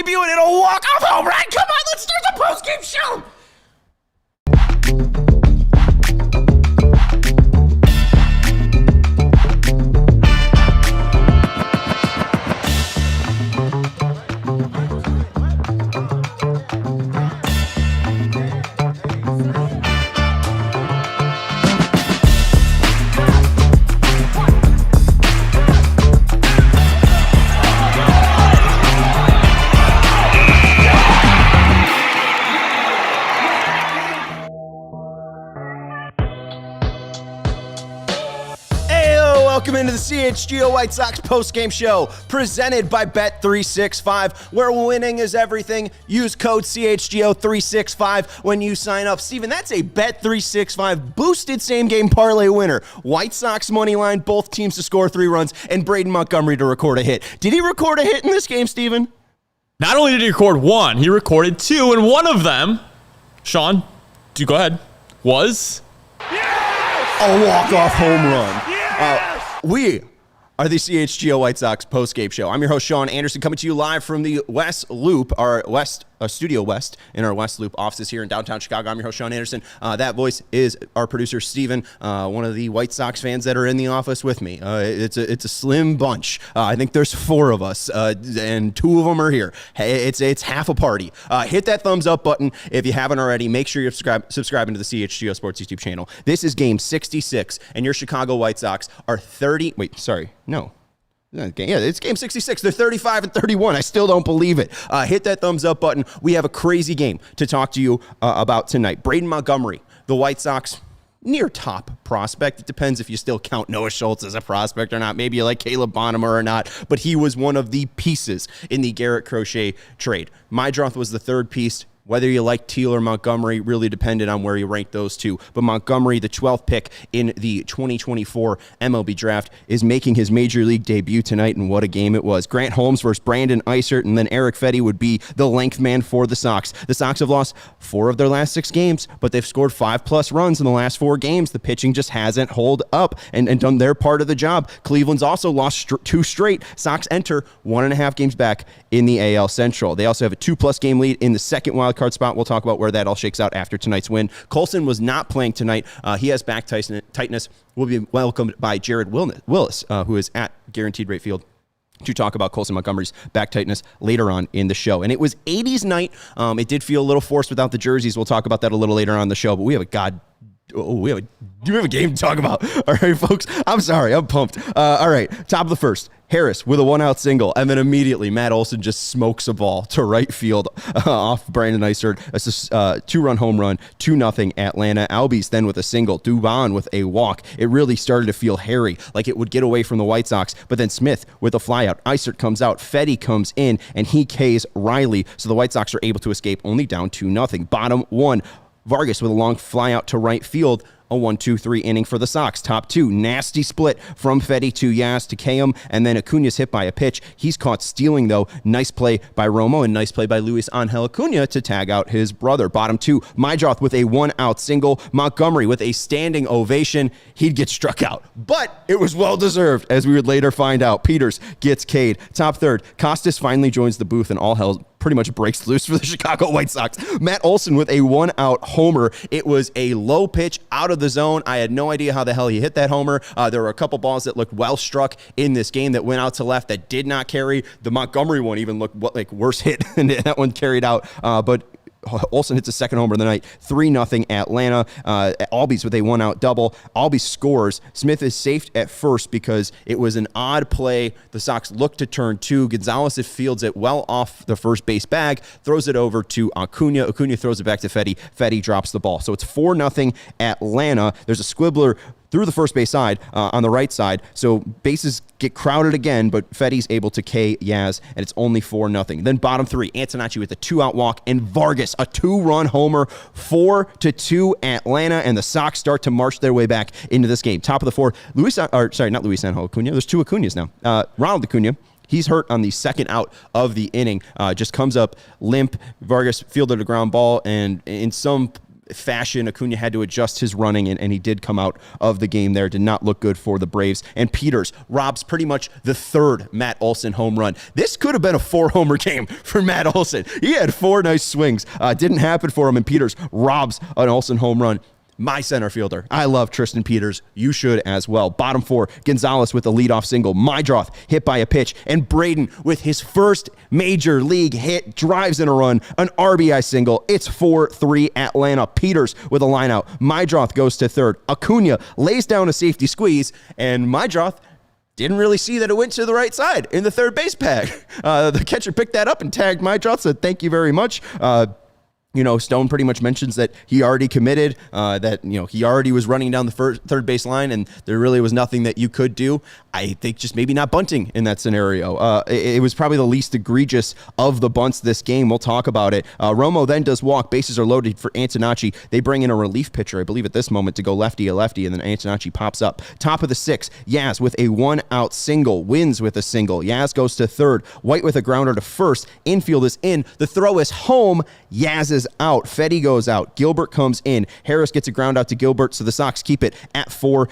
debut, and it'll walk off home run. Come on, let's start the post-game show. Welcome into the CHGO White Sox postgame show presented by Bet365, where winning is everything. Use code CHGO365 when you sign up. Steven, that's a Bet365 boosted same-game parlay winner. White Sox money line, both teams to score 3 runs, and Braden Montgomery to record a hit. Did he record a hit in this game, Steven? Not only did he record 1, he recorded 2, and one of them, Sean, go ahead, was... Yes! A walk-off home run. We are the CHGO White Sox postgame show. I'm your host, Sean Anderson, coming to you live from the West Loop, our Studio West, in our West Loop offices here in downtown Chicago. I'm your host, Sean Anderson. That voice is our producer, Steven, one of the White Sox fans that are in the office with me. It's a slim bunch. I think there's 4 of us, and 2 of them are here. Hey, it's half a party. Hit that thumbs up button if you haven't already. Make sure you're subscribing to the CHGO Sports YouTube channel. This is game 66, and your Chicago White Sox are 30. Wait, sorry, no. Yeah, it's game 66. They're 35-31. I still don't believe it. Hit that thumbs up button. We have a crazy game to talk to you about tonight. Braden Montgomery, the White Sox near top prospect. It depends if you still count Noah Schultz as a prospect or not. Maybe you like Caleb Bonham or not, but he was one of the pieces in the Garrett Crochet trade. Meidroth was the 3rd piece. Whether you like Teal or Montgomery really depended on where you rank those 2. But Montgomery, the 12th pick in the 2024 MLB draft, is making his major league debut tonight, and what a game it was. Grant Holmes versus Brandon Eisert, and then Eric Fetty would be the length man for the Sox. The Sox have lost 4 of their last 6 games, but they've scored 5+ runs in the last 4 games. The pitching just hasn't held up and done their part of the job. Cleveland's also lost 2 straight. Sox enter 1.5 games back in the AL Central. They also have a 2+ game lead in the second wildcard spot. We'll talk about where that all shakes out after tonight's win. Colson was not playing tonight. He has back tightness. Will be welcomed by Jared Wyllys, who is at Guaranteed Rate Field, to talk about Colson Montgomery's back tightness later on in the show. And it was 80s night. It did feel a little forced without the jerseys. We'll talk about that a little later on in the show, but we have a game to talk about. All right, folks. I'm sorry. I'm pumped. All right. Top of the first. Harris with a 1-out single, and then immediately Matt Olson just smokes a ball to right field off Brandon Eisert. It's a 2-run home run, 2-0 Atlanta. Albies then with a single, Dubon with a walk. It really started to feel hairy, like it would get away from the White Sox, but then Smith with a flyout. Eisert comes out, Fetty comes in, and he Ks Riley, so the White Sox are able to escape, only down 2-0. Bottom 1, Vargas with a long flyout to right field. A 1-2-3 inning for the Sox. Top 2, nasty split from Fetty to Yaz to Kayum, and then Acuna's hit by a pitch. He's caught stealing, though. Nice play by Romo, and nice play by Luis Angel Acuna to tag out his brother. Bottom 2, Meidroth with a 1-out single. Montgomery with a standing ovation. He'd get struck out, but it was well-deserved, as we would later find out. Peters gets K'd. Top 3rd, Costas finally joins the booth, and all hell pretty much breaks loose for the Chicago White Sox. Matt Olson with a 1-out homer. It was a low pitch out of the zone. I had no idea how the hell he hit that homer. There were a couple balls that looked well struck in this game that went out to left that did not carry. The Montgomery one even looked like worse hit, and that one carried out. But Olson hits a second homer of the night, 3-0 Atlanta. Albies with a 1-out double. Albies scores. Smith is safe at first because it was an odd play. The Sox look to turn 2. Gonzalez fields it well off the first base bag, throws it over to Acuna. Acuna throws it back to Fetty. Fetty drops the ball. So it's 4-0 Atlanta. There's a squibbler through the first base side on the right side. So bases get crowded again, but Fetty's able to K Yaz, and it's only 4-0. Then bottom 3, Antonacci with a 2-out walk, and Vargas, a 2-run homer, 4-2 Atlanta, and the Sox start to march their way back into this game. Top of the 4, not Luis Angel Acuna. There's 2 Acunas now. Ronald Acuna. He's hurt on the second out of the inning. Just comes up limp. Vargas fielded a ground ball, and in some fashion. Acuna had to adjust his running, and he did come out of the game there. Did not look good for the Braves. And Peters robs pretty much the third Matt Olson home run. This could have been a 4-homer game for Matt Olson. He had 4 nice swings. Didn't happen for him, and Peters robs an Olson home run. My center fielder. I love Tristan Peters. You should as well. Bottom 4, Gonzalez with a leadoff single. Mydroth hit by a pitch. And Braden with his first major league hit drives in a run. An RBI single. It's 4-3 Atlanta. Peters with a lineout. Mydroth goes to third. Acuna lays down a safety squeeze. And Mydroth didn't really see that it went to the right side in the third base pad. The catcher picked that up and tagged Mydroth. Said, thank you very much. Stone pretty much mentions that he already committed, that he already was running down the third base line, and there really was nothing that you could do. I think just maybe not bunting in that scenario. It was probably the least egregious of the bunts this game. We'll talk about it. Romo then does walk. Bases are loaded for Antonacci. They bring in a relief pitcher, I believe at this moment, to go lefty, and then Antonacci pops up. Top of the 6th, Yaz with a 1-out single, wins with a single. Yaz goes to third. White with a grounder to first. Infield is in. The throw is home. Yaz is out. Fetty goes out. Gilbert comes in. Harris gets a ground out to Gilbert, so the Sox keep it at 4-3.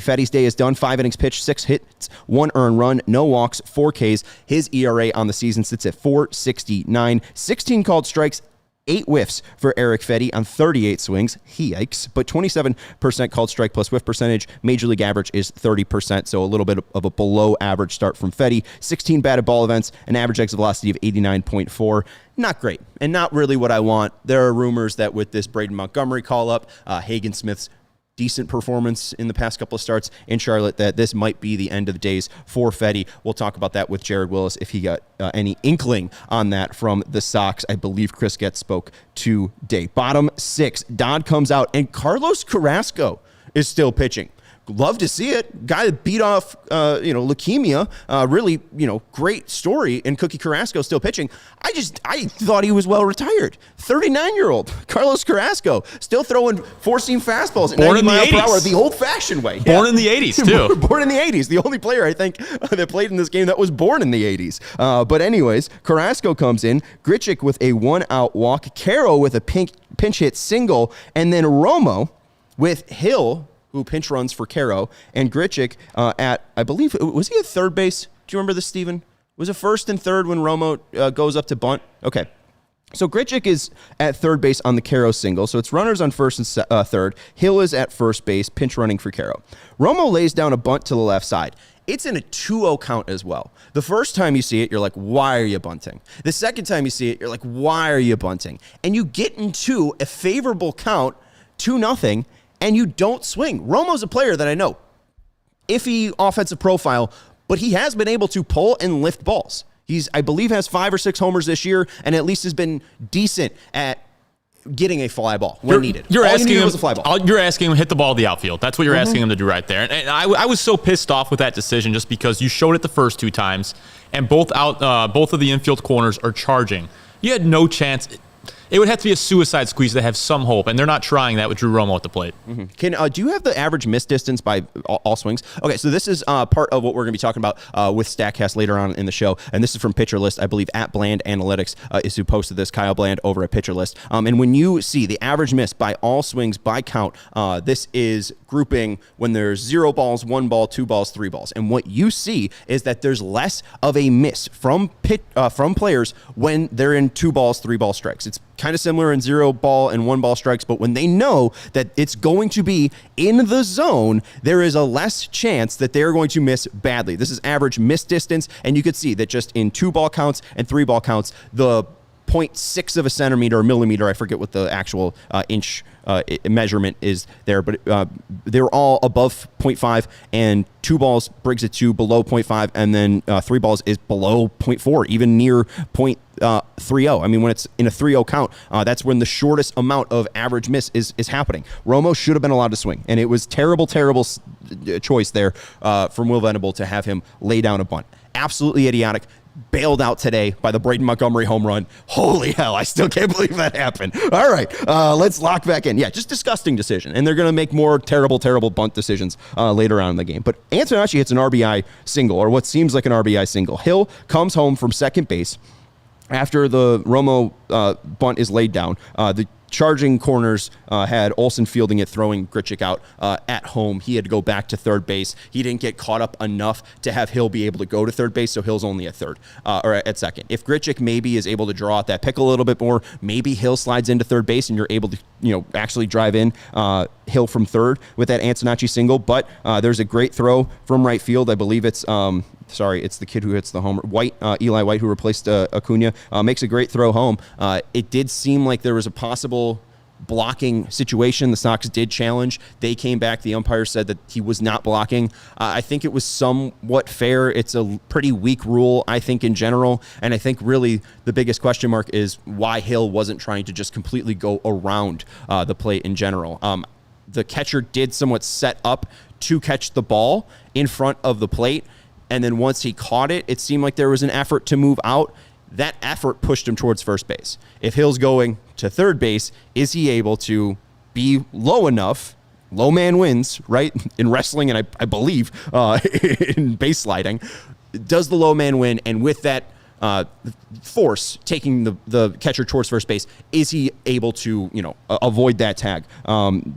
Fetty's day is done. 5 innings pitched, 6 hits, 1 earned run, no walks, 4 Ks. His ERA on the season sits at 4.69. 16 called strikes, 8 whiffs for Eric Fetty on 38 swings. Yikes. But 27% called strike plus whiff percentage. Major league average is 30%, so a little bit of a below average start from Fetty. 16 batted ball events, an average exit velocity of 89.4. Not great, and not really what I want. There are rumors that with this Braden Montgomery call-up, Hagen Smith's decent performance in the past couple of starts in Charlotte, that this might be the end of the days for Fetty. We'll talk about that with Jared Wyllys if he got any inkling on that from the Sox. I believe Chris Getz spoke today. Bottom 6, Dodd comes out, and Carlos Carrasco is still pitching. Love to see it. Guy that beat off, leukemia. Really, great story. And Cookie Carrasco still pitching. I thought he was well retired. 39-year-old Carlos Carrasco still throwing 4-seam fastballs at 90 miles per hour the old-fashioned way. Born in the 80s, too. Born in the 80s. The only player, I think, that played in this game that was born in the 80s. But anyways, Carrasco comes in. Grichuk with a 1-out walk. Caro with a pinch hit single. And then Romo with Hill, who pinch runs for Caro, and Grichuk at, I believe, was he at third base? Do you remember this, Steven? Was it first and third when Romo goes up to bunt? Okay. So Grichuk is at third base on the Caro single, so it's runners on first and third. Hill is at first base, pinch running for Caro. Romo lays down a bunt to the left side. It's in a 2-0 count as well. The first time you see it, you're like, why are you bunting? The second time you see it, you're like, why are you bunting? And you get into a favorable count, 2-0, and you don't swing. Romo's a player that I know, iffy offensive profile, but he has been able to pull and lift balls. I believe, has 5 or 6 homers this year, and at least has been decent at getting a fly ball when needed. You're asking him was a fly ball. You're asking him to hit the ball to the outfield. That's what you're asking him to do right there. And I was so pissed off with that decision just because you showed it the first 2 times, and both of the infield corners are charging. You had no chance. It would have to be a suicide squeeze to have some hope, and they're not trying that with Drew Romo at the plate. Mm-hmm. Do you have the average miss distance by all swings? Okay, so this is part of what we're going to be talking about with StatCast later on in the show, and this is from Pitcher List. I believe at Bland Analytics is who posted this, Kyle Bland over at Pitcher List. And when you see the average miss by all swings by count, this is grouping when there's 0 balls, 1 ball, 2 balls, 3 balls. And what you see is that there's less of a miss from players when they're in 2 balls, 3 ball strikes. It's kind of similar in 0 ball and 1 ball strikes, but when they know that it's going to be in the zone, there is a less chance that they're going to miss badly. This is average miss distance, and you could see that just in 2 ball counts and 3 ball counts, the 0.6 of a centimeter or millimeter, I forget what the actual inch measurement is there, but they're all above 0.5, and 2 balls brings it to below 0.5, and then 3 balls is below 0.4, even near 0.30. I mean, when it's in a 3-0 count, that's when the shortest amount of average miss is happening. Romo should have been allowed to swing, and it was terrible choice there from Will Venable to have him lay down a bunt. Absolutely idiotic. Bailed out today by the Braden Montgomery home run. Holy hell, I still can't believe that happened. All right, let's lock back in. Yeah, just disgusting decision. And they're going to make more terrible bunt decisions later on in the game. But Antonacci hits an RBI single, or what seems like an RBI single. Hill comes home from second base after the Romo bunt is laid down. The charging corners had Olson fielding it, throwing Grichuk out at home. He had to go back to third base. He didn't get caught up enough to have Hill be able to go to third base, so Hill's only at third or at second. If Grichuk maybe is able to draw out that pick a little bit more, maybe Hill slides into third base and you're able to actually drive in Hill from third with that Antonacci single. But there's a great throw from right field. I believe it's it's the kid who hits the homer. Eli White, who replaced Acuna, makes a great throw home. It did seem like there was a possible blocking situation. The Sox did challenge. They came back. The umpire said that he was not blocking. I think it was somewhat fair. It's a pretty weak rule, I think, in general. And I think really the biggest question mark is why Hill wasn't trying to just completely go around the plate in general. The catcher did somewhat set up to catch the ball in front of the plate. And then once he caught it, it seemed like there was an effort to move out. That effort pushed him towards first base. If Hill's going to third base, is he able to be low enough? Low man wins, right? In wrestling, and I believe in base sliding. Does the low man win? And with that force taking the catcher towards first base, is he able to avoid that tag?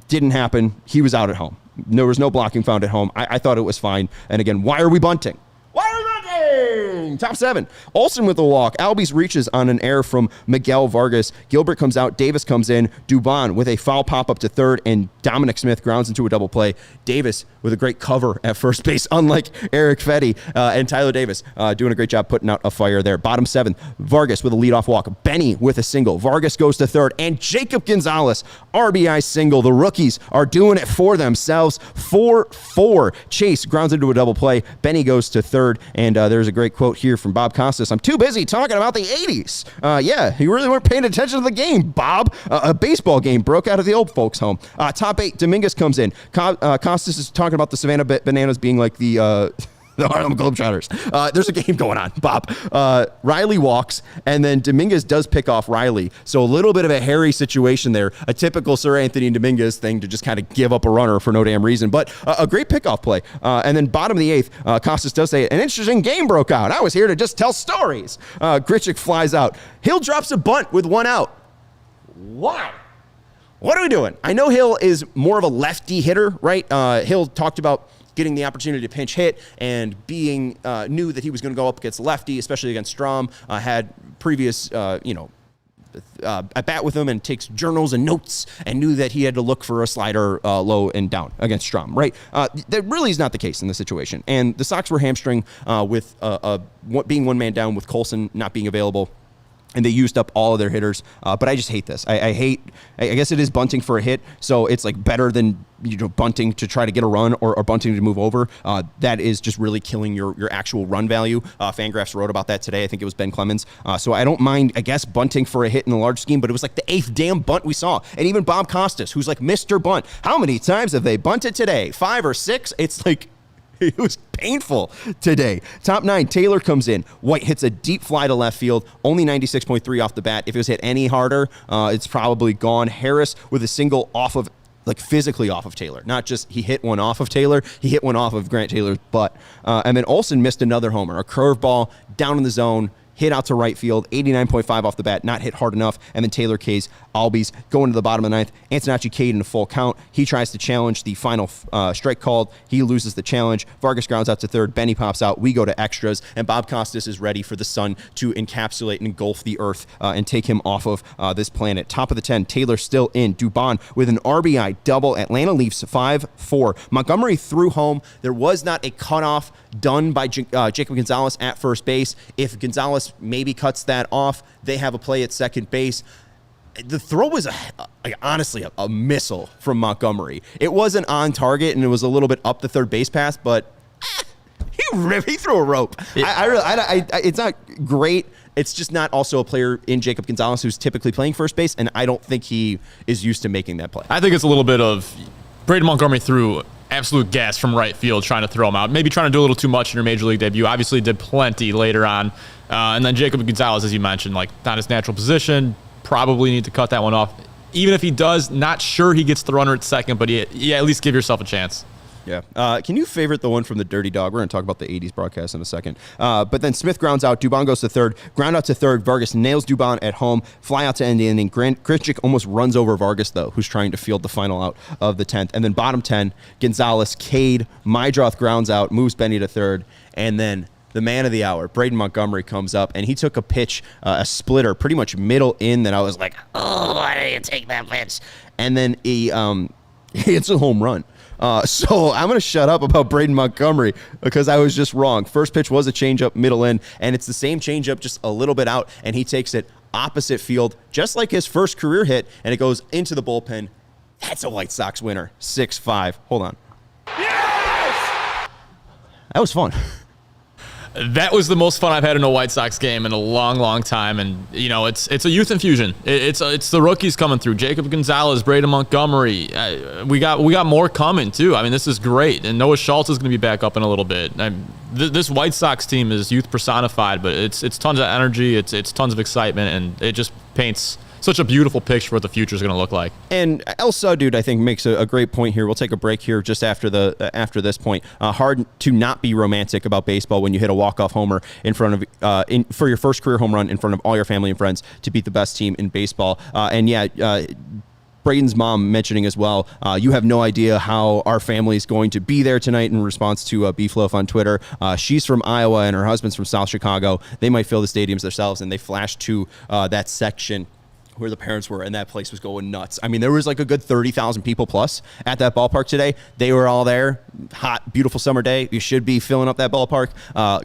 Didn't happen. He was out at home. There was no blocking found at home. I thought it was fine. And again, why are we bunting? Why are we bunting? Top 7. Olson with a walk. Albies reaches on an error from Miguel Vargas. Gilbert comes out. Davis comes in. Dubon with a foul pop up to third, and Dominic Smith grounds into a double play. Davis with a great cover at first base, unlike Eric Fetty and Tyler Davis doing a great job putting out a fire there. Bottom 7. Vargas with a leadoff walk. Benny with a single. Vargas goes to third, and Jacob Gonzalez RBI single. The rookies are doing it for themselves. 4-4. Chase grounds into a double play. Benny goes to third, and there's a great quote here from Bob Costas. I'm too busy talking about the 80s. Yeah, you really weren't paying attention to the game, Bob. A baseball game broke out of the old folks' home. Top 8, Dominguez comes in. Costas is talking about the Savannah Bananas being like the Harlem Globetrotters. There's a game going on, Bob. Riley walks, and then Dominguez does pick off Riley. So a little bit of a hairy situation there. A typical Sir Anthony Dominguez thing to just kind of give up a runner for no damn reason. But a great pickoff play. And then bottom of the 8th, Costas does say, an interesting game broke out. I was here to just tell stories. Grichuk flies out. Hill drops a bunt with 1 out. Why? What are we doing? I know Hill is more of a lefty hitter, right? Hill talked about getting the opportunity to pinch hit and being knew that he was going to go up against lefty, especially against Strom. Had previous, at bat with him and takes journals and notes and knew that he had to look for a slider low and down against Strom, right? That really is not the case in this situation. And the Sox were hamstring with being one man down with Colson not being available. And they used up all of their hitters, but I just hate this. I guess it is bunting for a hit, so it's like better than bunting to try to get a run or bunting to move over. That is just really killing your actual run value. Fangraphs wrote about that today. I think it was Ben Clemens. So I don't mind, I guess, bunting for a hit in the large scheme, but it was like the 8th damn bunt we saw. And even Bob Costas, who's like Mr. Bunt, how many times have they bunted today? 5 or 6? It's like... It was painful today. Top 9, Taylor comes in. White hits a deep fly to left field, only 96.3 off the bat. If it was hit any harder, it's probably gone. Harris with a single off of, like physically off of Taylor. Not just he hit one off of Taylor, he hit one off of Grant Taylor's butt. And then Olson missed another homer. A curveball down in the zone, hit out to right field, 89.5 off the bat, not hit hard enough. And then Taylor K's Albies going to the bottom of the 9th. Antonacci Cade in a full count. He tries to challenge the final strike called. He loses the challenge. Vargas grounds out to third. Benny pops out. We go to extras. And Bob Costas is ready for the sun to encapsulate and engulf the earth and take him off of this planet. Top of the 10, Taylor still in. Dubon with an RBI double. Atlanta leaves 5-4. Montgomery threw home. There was not a cutoff done by Jacob Gonzalez at first base. If Gonzalez maybe cuts that off, they have a play at second base. The throw was honestly a missile from Montgomery. It wasn't on target, and it was a little bit up the third base pass, but he threw a rope. It's not great. It's just not also a player in Jacob Gonzalez who's typically playing first base, and I don't think he is used to making that play. I think it's a little bit of Braden Montgomery threw absolute gas from right field trying to throw him out. Maybe trying to do a little too much in your major league debut. Obviously did plenty later on. And then Jacob Gonzalez, as you mentioned, like not his natural position, probably need to cut that one off. Even if he does, not sure he gets the runner at second, but yeah, at least give yourself a chance. Yeah. Can you favorite the one from the Dirty Dog? We're going to talk about the 80s broadcast in a second. But then Smith grounds out. Dubon goes to third. Ground out to third. Vargas nails Dubon at home. Fly out to end the inning. Grichuk almost runs over Vargas, though, who's trying to field the final out of the 10th. And then bottom 10, Gonzalez, Cade, Mydroth grounds out, moves Benny to third. And then the man of the hour, Braden Montgomery, comes up, and he took a pitch, a splitter, pretty much middle in that I was like, oh, why did you take that pitch? And then he hits a home run. So I'm going to shut up about Braden Montgomery because I was just wrong. First pitch was a changeup middle in, and it's the same changeup, just a little bit out, and he takes it opposite field, just like his first career hit, and it goes into the bullpen. That's a White Sox winner, 6-5. Hold on. Yes! That was fun. That was the most fun I've had in a White Sox game in a long, long time. And, you know, it's a youth infusion. It's the rookies coming through. Jacob Gonzalez, Braden Montgomery. We got more coming, too. I mean, this is great. And Noah Schultz is going to be back up in a little bit. This White Sox team is youth personified, but it's tons of energy. It's tons of excitement, and it just paints such a beautiful picture for what the future is going to look like. And El Dude, I think, makes a great point here. We'll take a break here just after this point. Hard to not be romantic about baseball when you hit a walk-off homer in front of for your first career home run in front of all your family and friends to beat the best team in baseball. Braden's mom mentioning as well, you have no idea how our family is going to be there tonight in response to Beef Loaf on Twitter. She's from Iowa and her husband's from South Chicago. They might fill the stadiums themselves, and they flashed to that section where the parents were, and that place was going nuts. I mean, there was like a good 30,000 people plus at that ballpark today. They were all there. Hot, beautiful summer day. You should be filling up that ballpark.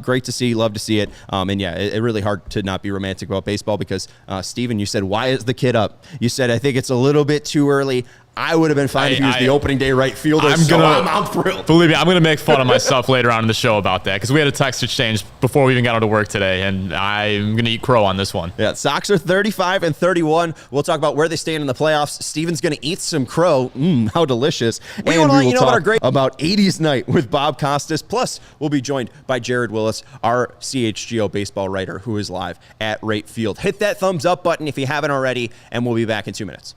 Great to see. Love to see it. It's really hard to not be romantic about baseball because, Steven, you said, why is the kid up? You said, I think it's a little bit too early. I would have been fine if he was the opening day right fielder. I'm thrilled. Believe me, I'm going to make fun of myself later on in the show about that because we had a text exchange before we even got out of work today, and I'm going to eat crow on this one. Yeah, Sox are 35-31. We'll talk about where they stand in the playoffs. Steven's going to eat some crow. How delicious. We want to let you know about 80s Night with Bob Costas. Plus, we'll be joined by Jared Wyllys, our CHGO baseball writer, who is live at Right Field. Hit that thumbs up button if you haven't already, and we'll be back in 2 minutes.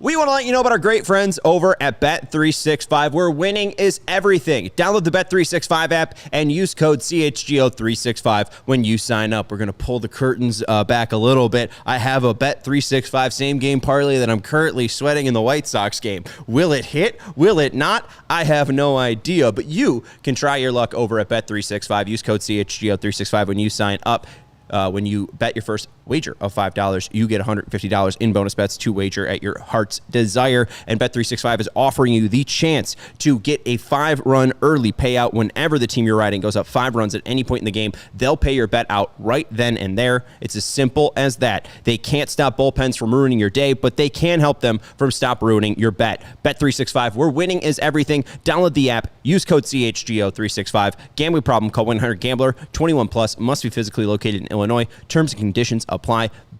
We want to let you know about our great friends over at Bet365, where winning is everything. Download the Bet365 app and use code CHGO365 when you sign up. We're going to pull the curtains back a little bit. I have a Bet365 same-game parlay that I'm currently sweating in the White Sox game. Will it hit? Will it not? I have no idea, but you can try your luck over at Bet365. Use code CHGO365 when you sign up. When you bet your first wager of $5, you get $150 in bonus bets to wager at your heart's desire. And Bet365 is offering you the chance to get a 5-run early payout whenever the team you're riding goes up 5 runs at any point in the game. They'll pay your bet out right then and there. It's as simple as that. They can't stop bullpens from ruining your day, but they can help them from stop ruining your bet. Bet365, where winning is everything. Download the app. Use code CHGO365. Gambling problem? Call 1-800-GAMBLER. 21 plus. Must be physically located in Illinois. Terms and conditions apply.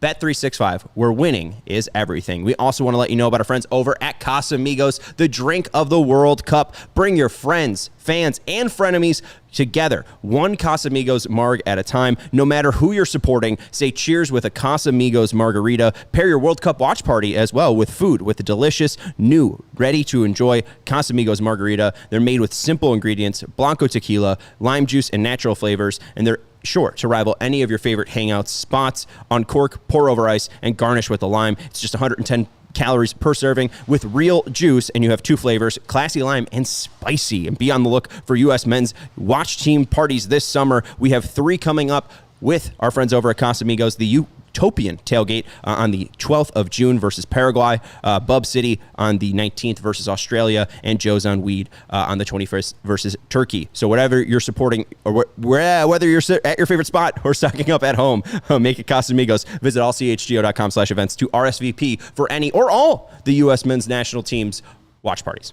Bet365, where winning is everything. We also want to let you know about our friends over at Casamigos, the drink of the World Cup. Bring your friends, fans, and frenemies together, one Casamigos marg at a time. No matter who you're supporting, say cheers with a Casamigos margarita. Pair your World Cup watch party as well with food with the delicious, new, ready-to-enjoy Casamigos margarita. They're made with simple ingredients, Blanco tequila, lime juice, and natural flavors, and they're sure to rival any of your favorite hangout spots. Uncork, pour over ice, and garnish with a lime. It's just 110 calories per serving with real juice, and you have 2 flavors, classy lime and spicy. And be on the look for U.S. men's watch team parties this summer. We have 3 coming up with our friends over at Casamigos. The Utopian tailgate on the 12th of June versus Paraguay, Bub City on the 19th versus Australia, and Joe's on Weed on the 21st versus Turkey. So whatever you're supporting, or whether you're at your favorite spot or stocking up at home, make it Casamigos. Visit allchgo.com/events to RSVP for any or all the U.S. men's national team's watch parties.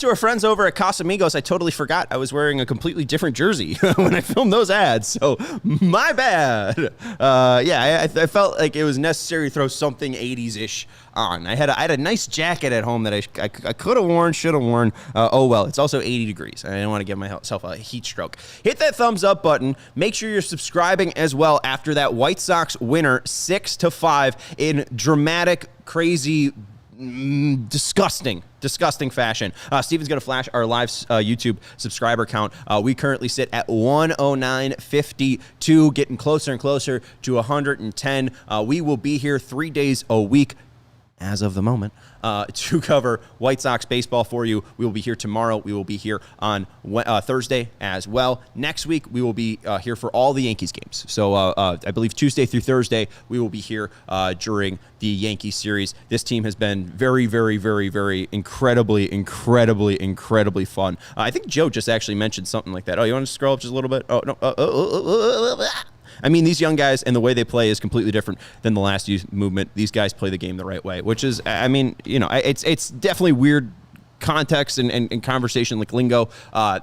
To our friends over at Casamigos, I totally forgot I was wearing a completely different jersey when I filmed those ads, so my bad. I felt like it was necessary to throw something 80s-ish on. I had a nice jacket at home that I could have worn, should have worn. Oh well, it's also 80 degrees. I didn't want to give myself a heat stroke. Hit that thumbs up button. Make sure you're subscribing as well after that White Sox winner 6-5 in dramatic, crazy, disgusting disgusting fashion. Steven's going to flash our live YouTube subscriber count. We currently sit at 109.52, getting closer and closer to 110. We will be here 3 days a week as of the moment, to cover White Sox baseball for you. We will be here tomorrow. We will be here on Thursday as well. Next week, we will be here for all the Yankees games. So I believe Tuesday through Thursday, we will be here during the Yankees series. This team has been very, very, very, very incredibly fun. I think Joe just actually mentioned something like that. Oh, you want to scroll up just a little bit? Oh, no. I mean, these young guys and the way they play is completely different than the last youth movement. These guys play the game the right way, which is, I mean, you know, it's definitely weird context and conversation like lingo. I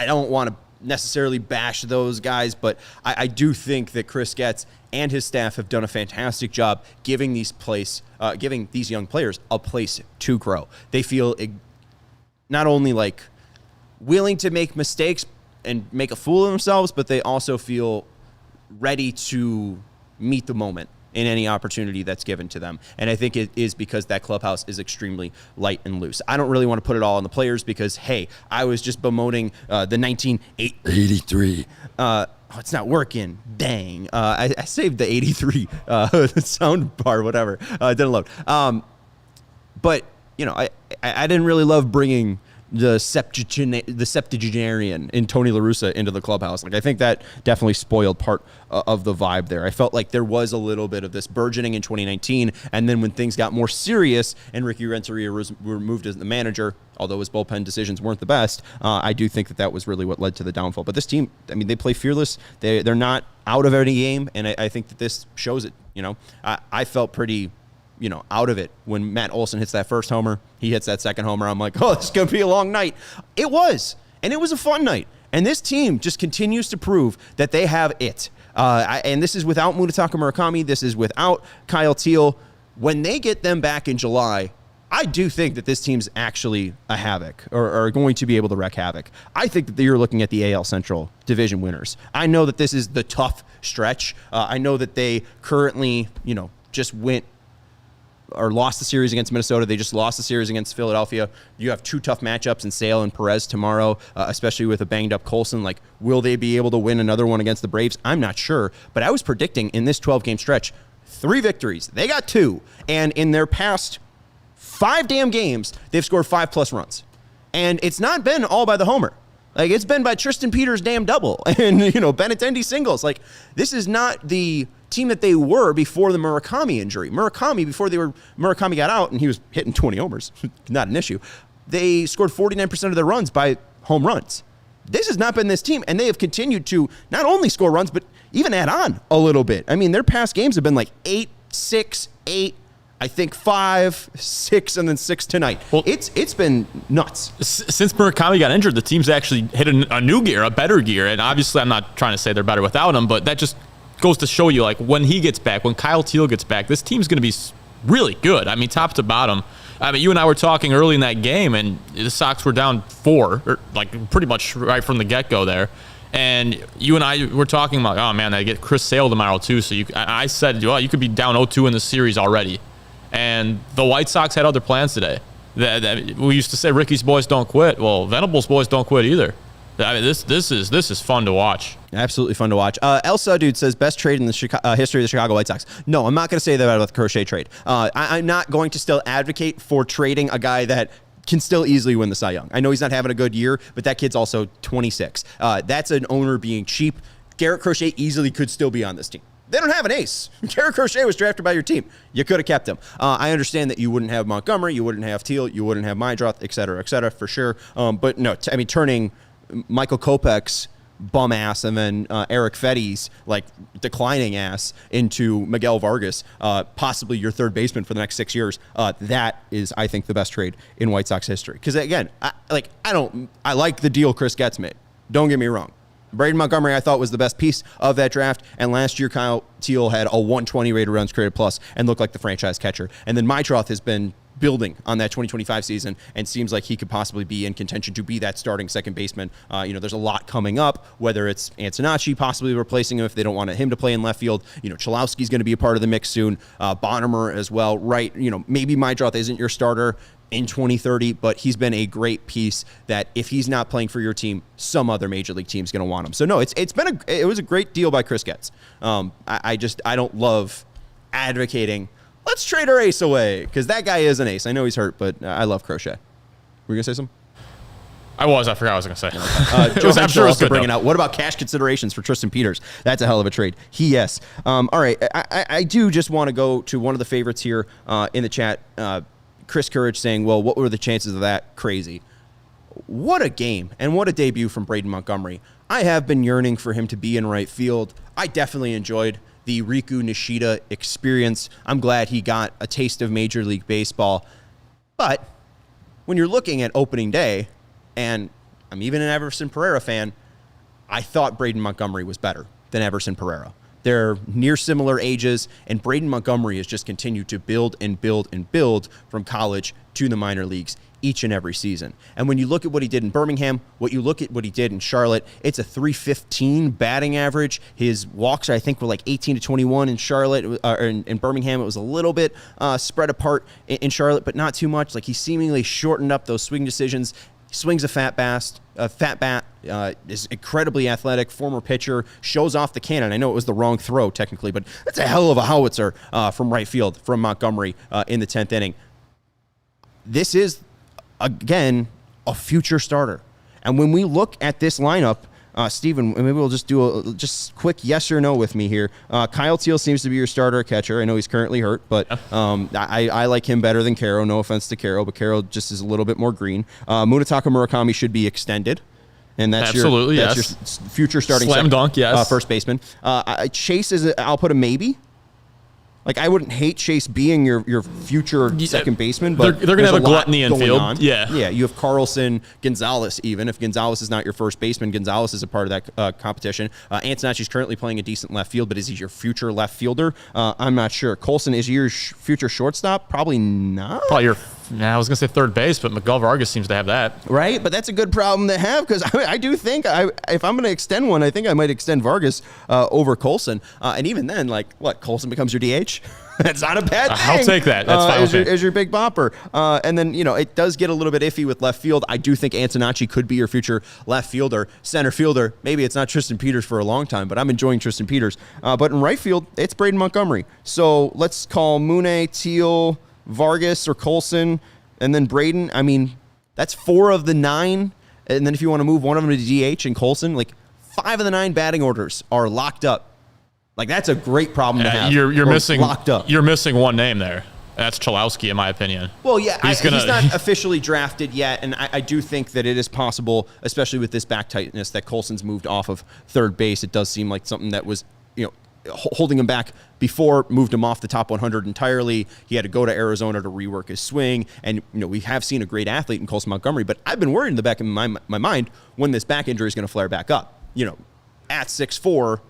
don't want to necessarily bash those guys, but I do think that Chris Getz and his staff have done a fantastic job giving these young players a place to grow. They feel not only like willing to make mistakes and make a fool of themselves, but they also feel ready to meet the moment in any opportunity that's given to them. And I think it is because that clubhouse is extremely light and loose. I don't really want to put it all on the players because, hey, I was just bemoaning the 1983. It's not working. Dang. I saved the 83 sound bar, whatever. It didn't load. But, you know, I didn't really love bringing the septuagenarian in Tony La Russa into the clubhouse. Like, I think that definitely spoiled part of the vibe there. I felt like there was a little bit of this burgeoning in 2019, and then when things got more serious and Ricky Renteria was removed as the manager, although his bullpen decisions weren't the best, I do think that was really what led to the downfall. But this team, I mean, they play fearless. They're not out of any game, and I think that this shows it. You know, I felt pretty, you know, out of it when Matt Olson hits that first homer. He hits that second homer. I'm like, oh, this is going to be a long night. It was, and it was a fun night. And this team just continues to prove that they have it. And this is without Munetaka Murakami. This is without Kyle Teal. When they get them back in July, I do think that this team's actually a havoc or going to be able to wreak havoc. I think that you're looking at the AL Central division winners. I know that this is the tough stretch. I know that they currently, you know, just went or lost the series against Minnesota. They just lost the series against Philadelphia. You have two tough matchups in Sale and Perez tomorrow, especially with a banged-up Colson. Like, will they be able to win another one against the Braves? I'm not sure. But I was predicting in this 12-game stretch, 3 victories. They got 2. And in their past 5 damn games, they've scored 5+ runs. And it's not been all by the homer. Like, it's been by Tristan Peters' damn double and, you know, Benintendi singles. Like, this is not the team that they were before the Murakami injury. Murakami got out and he was hitting 20 homers. Not an issue. They scored 49% of their runs by home runs. This has not been this team, and they have continued to not only score runs, but even add on a little bit. I mean, their past games have been like 8, 6, 8, I think 5, 6, and then 6 tonight. Well, it's been nuts. Since Murakami got injured, the team's actually hit a new gear, a better gear. And obviously, I'm not trying to say they're better without him, but that just goes to show you, like, when he gets back, when Kyle Teal gets back, this team's going to be really good. I mean, top to bottom. I mean, you and I were talking early in that game, and the Sox were down 4, or like pretty much right from the get-go there. And you and I were talking about, oh, man, I get Chris Sale tomorrow, too. So I said, well, you could be down 0-2 in the series already. And the White Sox had other plans today. We used to say Ricky's boys don't quit. Well, Venable's boys don't quit either. I mean, this is fun to watch. Absolutely fun to watch. Elsa Dude says, best trade in the history of the Chicago White Sox. No, I'm not going to say that about the Crochet trade. I'm not going to still advocate for trading a guy that can still easily win the Cy Young. I know he's not having a good year, but that kid's also 26. That's an owner being cheap. Garrett Crochet easily could still be on this team. They don't have an ace. Garrett Crochet was drafted by your team. You could have kept him. I understand that you wouldn't have Montgomery, you wouldn't have Teal, you wouldn't have Meidroth, et cetera, for sure. But no, I mean, turning Michael Kopech's bum ass and then Eric Fetty's like declining ass into Miguel Vargas, possibly your third baseman for the next 6 years. That is, I think, the best trade in White Sox history. Because again, I like the deal Chris Getz made. Don't get me wrong. Braden Montgomery, I thought, was the best piece of that draft. And last year, Kyle Teal had a 120 rated runs created plus and looked like the franchise catcher. And then Meidroth has been building on that 2025 season and seems like he could possibly be in contention to be that starting second baseman. There's a lot coming up, whether it's Antonacci possibly replacing him if they don't want him to play in left field. Cholowski's going to be a part of the mix soon. Bonnemer as well, right? Maybe Maidroth isn't your starter in 2030, but he's been a great piece that if he's not playing for your team, some other major league team's going to want him. So no, it was a great deal by Chris Getz. I don't love advocating, let's trade our ace away, because that guy is an ace. I know he's hurt, but I love Crochet. Were you going to say something? I forgot what I was going to say. I'm sure also bringing out, what about cash considerations for Tristan Peters? That's a hell of a trade. Yes. All right. I do just want to go to one of the favorites here in the chat. Chris Courage saying, well, what were the chances of that? Crazy. What a game and what a debut from Braden Montgomery. I have been yearning for him to be in right field. I definitely enjoyed the Riku Nishida experience. I'm glad he got a taste of Major League Baseball. But when you're looking at opening day, and I'm even an Everson Pereira fan, I thought Braden Montgomery was better than Everson Pereira. They're near similar ages, and Braden Montgomery has just continued to build and build and build from college to the minor leagues each and every season. And when you look at what he did in Birmingham, what you look at what he did in Charlotte, it's a .315 batting average. His walks, I think, were like 18 to 21 in Charlotte. In Birmingham, it was a little bit spread apart in Charlotte, but not too much. Like, he seemingly shortened up those swing decisions. He swings a fat bat, is incredibly athletic, former pitcher, shows off the cannon. I know it was the wrong throw technically, but that's a hell of a howitzer from right field from Montgomery in the 10th inning. This is, again, a future starter. And when we look at this lineup, Steven, maybe we'll just do a just quick yes or no with me here. Kyle Teal seems to be your starter catcher. I know he's currently hurt, but I like him better than Caro. No offense to Caro, but Caro just is a little bit more green. Munetaka Murakami should be extended. And that's absolutely, your future starting slam dunk, yes. First baseman. Chase I'll put a maybe. Like, I wouldn't hate Chase being your future second baseman, but they're going to have a gluttony in field. Yeah, you have Carlson, Gonzalez even. If Gonzalez is not your first baseman, Gonzalez is a part of that competition. Antonacci's currently playing a decent left field, but is he your future left fielder? I'm not sure. Colson, is he your future shortstop? Probably not. Probably I was going to say third base, but Miguel Vargas seems to have that. Right, but that's a good problem to have, because I do think if I'm going to extend one, I think I might extend Vargas over Colson. And even then, Colson becomes your DH? That's not a bad thing. I'll take that. That's fine. As your big bopper. And then, it does get a little bit iffy with left field. I do think Antonacci could be your future left fielder. Center fielder, maybe it's not Tristan Peters for a long time, but I'm enjoying Tristan Peters. But in right field, it's Braden Montgomery. So let's call Mune, Teal, Vargas, or Colson, and then Braden. I mean, that's 4 of the 9. And then if you want to move one of them to DH and Colson, 5 of the 9 batting orders are locked up. That's a great problem to have. You're missing locked up. You're missing one name there. That's Cholowski, in my opinion. Well, yeah, he's not officially drafted yet, and I do think that it is possible, especially with this back tightness, that Colson's moved off of third base. It does seem like something that was, holding him back before, moved him off the top 100 entirely. He had to go to Arizona to rework his swing, and we have seen a great athlete in Colson Montgomery, but I've been worried in the back of my mind when this back injury is going to flare back up. At 6'4",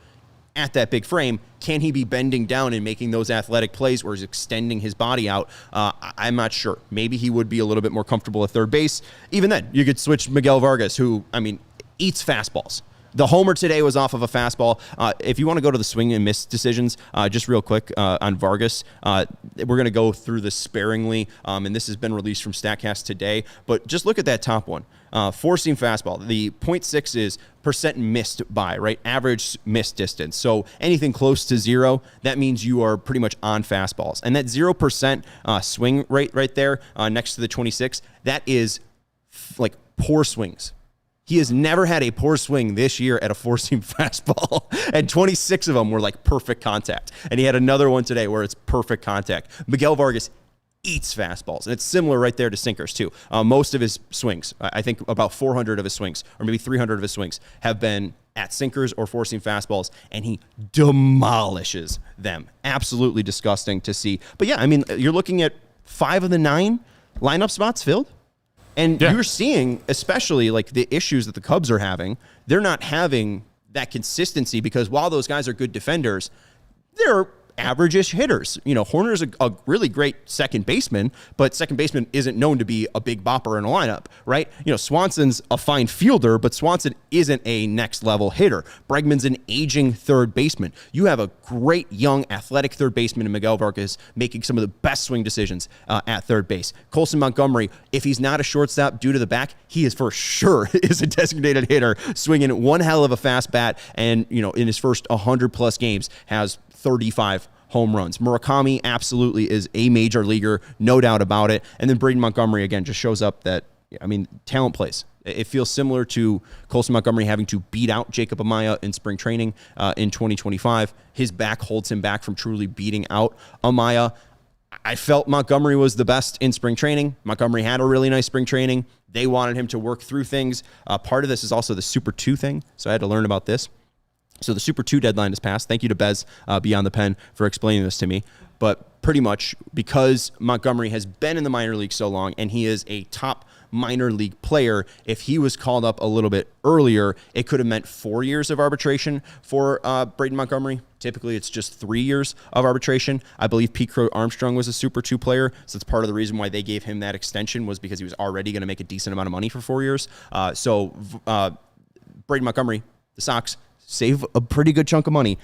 at that big frame, can he be bending down and making those athletic plays, or is extending his body out? I'm not sure. Maybe he would be a little bit more comfortable at third base. Even then, you could switch Miguel Vargas, who, eats fastballs. The homer today was off of a fastball. If you want to go to the swing and miss decisions, just real quick on Vargas, we're going to go through this sparingly, and this has been released from StatCast today. But just look at that top one. Four-seam fastball. The 0.6 is percent missed by, right? Average missed distance. So anything close to 0, that means you are pretty much on fastballs. And that 0% swing rate right there next to the 26, that is poor swings. He has never had a poor swing this year at a four-seam fastball, and 26 of them were perfect contact. And he had another one today where it's perfect contact. Miguel Vargas eats fastballs, and it's similar right there to sinkers too. Most of his swings, I think about 400 of his swings, or maybe 300 of his swings, have been at sinkers or four-seam fastballs, and he demolishes them. Absolutely disgusting to see. But yeah, you're looking at 5 of the 9 lineup spots filled. And you're seeing, especially the issues that the Cubs are having, they're not having that consistency, because while those guys are good defenders, they're average-ish hitters. Hoerner's a really great second baseman, but second baseman isn't known to be a big bopper in a lineup, right? Swanson's a fine fielder, but Swanson isn't a next-level hitter. Bregman's an aging third baseman. You have a great young athletic third baseman in Miguel Vargas making some of the best swing decisions at third base. Colson Montgomery, if he's not a shortstop due to the back, he is for sure is a designated hitter, swinging one hell of a fast bat, and in his first 100-plus games has 35 home runs. Murakami absolutely is a major leaguer, no doubt about it. And then Braden Montgomery, again, just shows up that, talent plays. It feels similar to Colson Montgomery having to beat out Jacob Amaya in spring training in 2025. His back holds him back from truly beating out Amaya. I felt Montgomery was the best in spring training. Montgomery had a really nice spring training. They wanted him to work through things. Part of this is also the Super 2 thing, so I had to learn about this. So the Super 2 deadline has passed. Thank you to Bez Beyond the Pen for explaining this to me. But pretty much because Montgomery has been in the minor league so long and he is a top minor league player, if he was called up a little bit earlier, it could have meant 4 years of arbitration for Braden Montgomery. Typically, it's just 3 years of arbitration. I believe Pete Crow Armstrong was a Super 2 player, so that's part of the reason why they gave him that extension was because he was already going to make a decent amount of money for 4 years. So Braden Montgomery, the Sox, save a pretty good chunk of money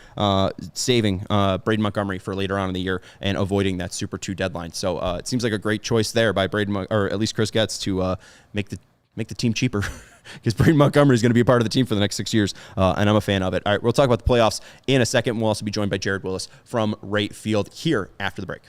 saving Braden Montgomery for later on in the year and avoiding that Super 2 deadline. So it seems like a great choice there by Braden, or at least Chris Getz, to make the team cheaper because Braden Montgomery is going to be a part of the team for the next 6 years, and I'm a fan of it. All right, we'll talk about the playoffs in a second. We'll also be joined by Jared Wyllys from Right Field here after the break.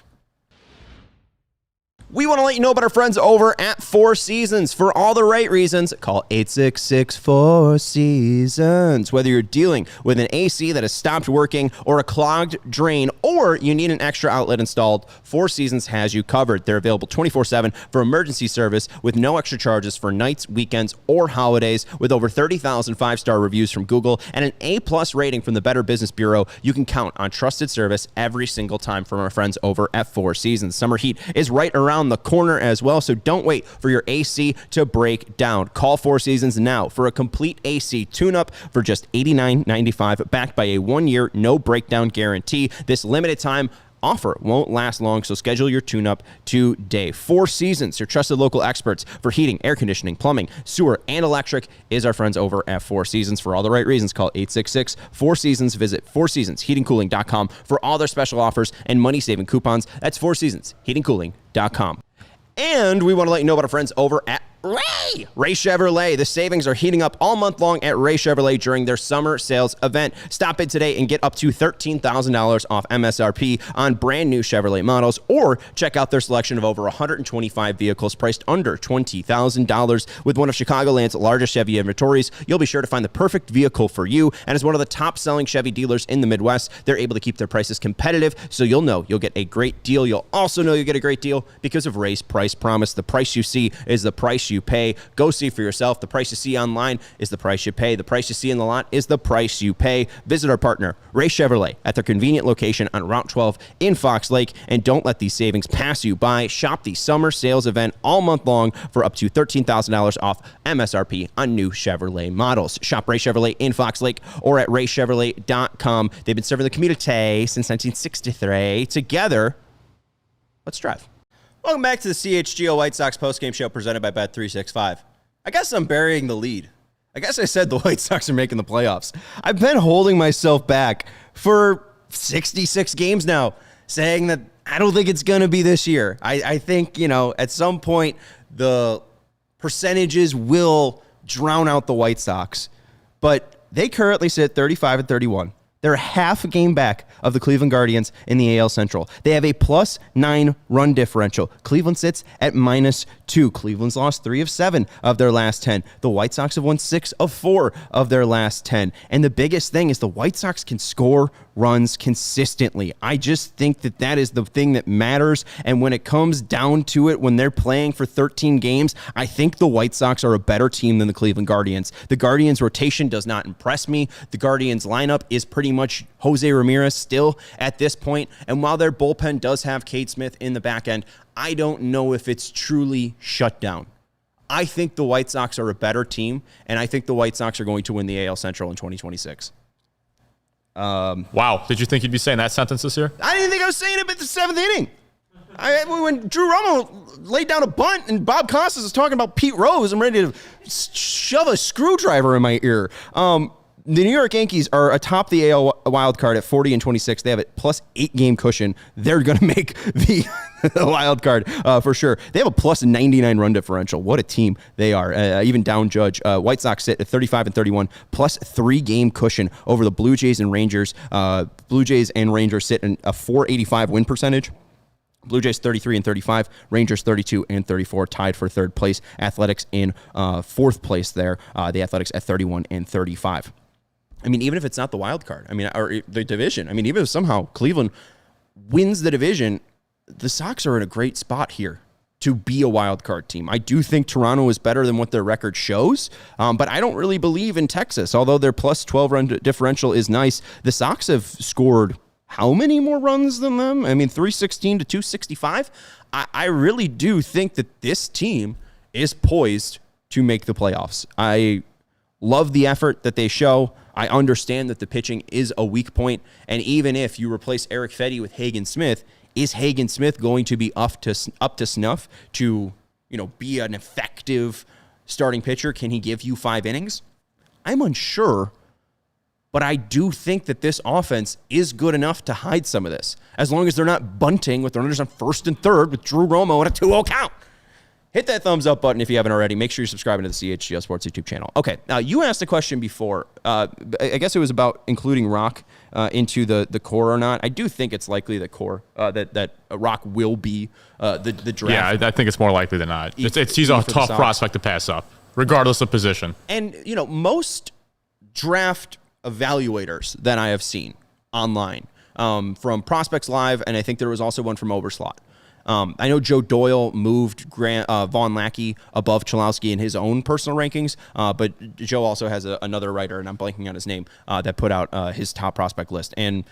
We want to let you know about our friends over at Four Seasons. For all the right reasons, call 866-4-SEASONS. Whether you're dealing with an AC that has stopped working or a clogged drain or you need an extra outlet installed, Four Seasons has you covered. They're available 24/7 for emergency service with no extra charges for nights, weekends, or holidays. With over 30,000 five-star reviews from Google and an A-plus rating from the Better Business Bureau, you can count on trusted service every single time from our friends over at Four Seasons. Summer heat is right around the corner as well, so don't wait for your AC to break down. Call Four Seasons now for a complete AC tune-up for just $89.95, backed by a 1-year no breakdown guarantee. This limited time offer won't last long, so schedule your tune-up today. Four Seasons, your trusted local experts for heating, air conditioning, plumbing, sewer, and electric, is our friends over at Four Seasons. For all the right reasons, call 866-4-SEASONS. Visit fourseasonsheatingcooling.com for all their special offers and money-saving coupons. That's fourseasonsheatingcooling.com. And we want to let you know about our friends over at Ray Chevrolet. The savings are heating up all month long at Ray Chevrolet during their summer sales event. Stop in today and get up to $13,000 off MSRP on brand new Chevrolet models, or check out their selection of over 125 vehicles priced under $20,000. With one of Chicagoland's largest Chevy inventories, you'll be sure to find the perfect vehicle for you. And as one of the top-selling Chevy dealers in the Midwest, they're able to keep their prices competitive, so you'll know you'll get a great deal. You'll also know you'll get a great deal because of Ray's price promise. The price you see is the price you pay. Go see for yourself. The price you see online is the price you pay. The price you see in the lot is the price you pay. Visit our partner, Ray Chevrolet, at their convenient location on Route 12 in Fox Lake, and don't let these savings pass you by. Shop the summer sales event all month long for up to $13,000 off MSRP on new Chevrolet models. Shop Ray Chevrolet in Fox Lake or at raychevrolet.com. They've been serving the community since 1963. Together, let's drive. Welcome back to the CHGO White Sox postgame show presented by Bet365. I guess I'm burying the lead. I guess I said the White Sox are making the playoffs. I've been holding myself back for 66 games now, saying that I don't think it's going to be this year. I think, at some point, the percentages will drown out the White Sox. But they currently sit 35-31. They're half a game back of the Cleveland Guardians in the AL Central. They have a +9 run differential. Cleveland sits at -2. Cleveland's lost 3 of 7 of their last 10. The White Sox have won 6 of 4 of their last 10. And the biggest thing is the White Sox can score runs consistently. I just think that is the thing that matters. And when it comes down to it, when they're playing for 13 games, I think the White Sox are a better team than the Cleveland Guardians. The Guardians' rotation does not impress me. The Guardians' lineup is pretty much Jose Ramirez still at this point. And while their bullpen does have Cade Smith in the back end, I don't know if it's truly shut down. I think the White Sox are a better team, and I think the White Sox are going to win the AL Central in 2026. Wow. Did you think you'd be saying that sentence this year? I didn't think I was saying it at the 7th inning. When Drew Romo laid down a bunt and Bob Costas is talking about Pete Rose, I'm ready to shove a screwdriver in my ear. The New York Yankees are atop the AL wild card at 40-26. They have a plus 8-game cushion. They're going to make the wild card for sure. They have a plus 99 run differential. What a team they are. Even down Judge. White Sox sit at 35-31, plus 3-game cushion over the Blue Jays and Rangers. Blue Jays and Rangers sit in a .485 win percentage. Blue Jays 33-35, Rangers 32-34, tied for third place. Athletics in fourth place there. The Athletics at 31-35. I mean, even if it's not the wild card, or the division, even if somehow Cleveland wins the division, the Sox are in a great spot here to be a wild card team. I do think Toronto is better than what their record shows, but I don't really believe in Texas. Although their plus 12 run differential is nice, the Sox have scored how many more runs than them? 316 to 265. I really do think that this team is poised to make the playoffs. I love the effort that they show. I understand that the pitching is a weak point, and even if you replace Eric Fedde with Hagen Smith, is Hagen Smith going to be up to snuff to, be an effective starting pitcher? Can he give you 5 innings? I'm unsure, but I do think that this offense is good enough to hide some of this, as long as they're not bunting with runners on first and third with Drew Romo at a 2-0 count. Hit that thumbs up button if you haven't already. Make sure you're subscribing to the CHGO Sports YouTube channel. Okay, now you asked a question before. I guess it was about including Roch into the core or not. I do think it's likely that that Roch will be the draft. Yeah, I think it's more likely than not. He's a tough prospect to pass up, regardless of position. And, most draft evaluators that I have seen online from Prospects Live, and I think there was also one from Overslot. I know Joe Doyle moved Vaughn Lackey above Cholowski in his own personal rankings, but Joe also has another writer, and I'm blanking on his name, that put out his top prospect list. And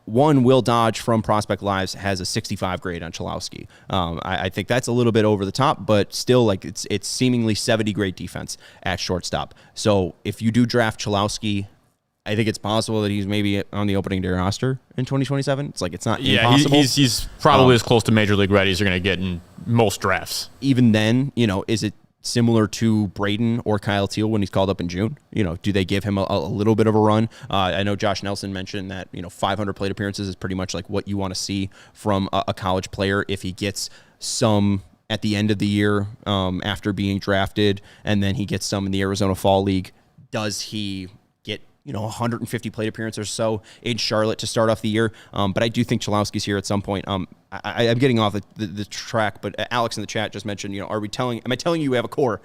one, Will Dodge from Prospect Lives has a 65 grade on Cholowski. I think that's a little bit over the top, but still, it's seemingly 70 grade defense at shortstop. So if you do draft Cholowski, I think it's possible that he's maybe on the opening day roster in 2027. It's not impossible. He's probably as close to major league ready as you're going to get in most drafts. Even then, is it similar to Braden or Kyle Teal when he's called up in June? Do they give him a little bit of a run? I know Josh Nelson mentioned that 500 plate appearances is pretty much like what you want to see from a college player if he gets some at the end of the year after being drafted, and then he gets some in the Arizona Fall League. Does he get 150 plate appearances or so in Charlotte to start off the year? But I do think Cholowski's here at some point. I'm getting off the track, but Alex in the chat just mentioned, am I telling you we have a core?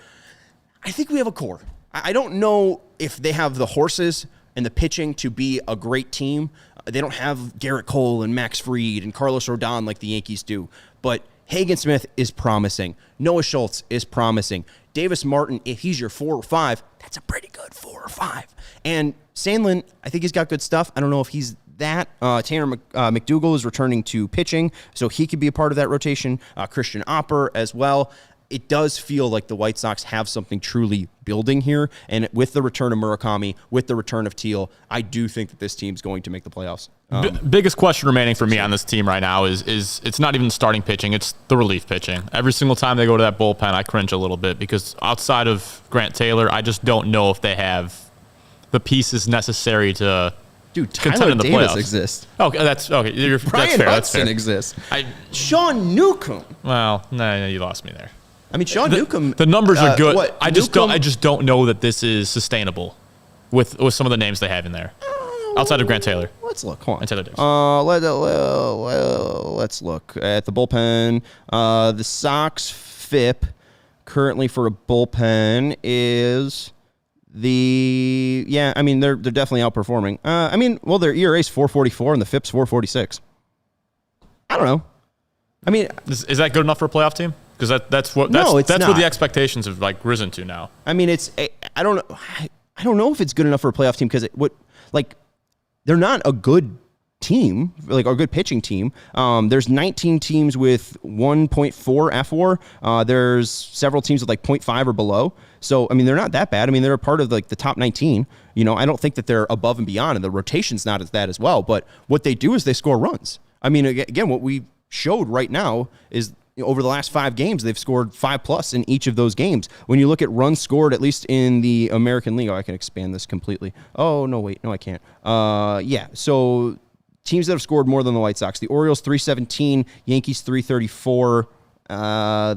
I think we have a core. I don't know if they have the horses and the pitching to be a great team. They don't have Garrett Cole and Max Fried and Carlos Rodon like the Yankees do, but Hagen Smith is promising. Noah Schultz is promising. Davis Martin, if he's your 4 or 5, that's a pretty good 4 or 5. And Sandlin, I think he's got good stuff. I don't know if he's that. Tanner McDougal is returning to pitching, so he could be a part of that rotation. Christian Opper as well. It does feel like the White Sox have something truly building here. And with the return of Murakami, with the return of Teal, I do think that this team's going to make the playoffs. Biggest question remaining for me on this team right now is it's not even starting pitching, it's the relief pitching. Every single time they go to that bullpen, I cringe a little bit because outside of Grant Taylor, I just don't know if they have the pieces necessary to Tyler Davis exists. Okay, that's okay. Brian that's fair. Hudson exists. Sean Newcomb. Well, no, you lost me there. Sean Newcomb. The numbers are good. I just don't know that this is sustainable with some of the names they have in there. Outside of Grant Taylor. Let's look. Hold on. And Taylor Davis. Let's look at the bullpen. The Sox FIP currently for a bullpen is they're definitely outperforming. Their ERA is 4.44 and the FIP's 4.46. I don't know. Is that good enough for a playoff team? Because that's what the expectations have risen to now. I don't know. I don't know if it's good enough for a playoff team because they're not a good team, a good pitching team. There's 19 teams with 1.4 FWAR. There's several teams with 0.5 or below. So they're not that bad. They're a part of the top 19. I don't think that they're above and beyond, and the rotation's not as that as well. But what they do is they score runs. I mean, again, what we showed right now is over the last 5 games, they've scored 5+ in each of those games. When you look at runs scored, at least in the American League, I can expand this completely. Oh, no, wait, no, I can't. Yeah, so teams that have scored more than the White Sox: the Orioles 317, Yankees 334,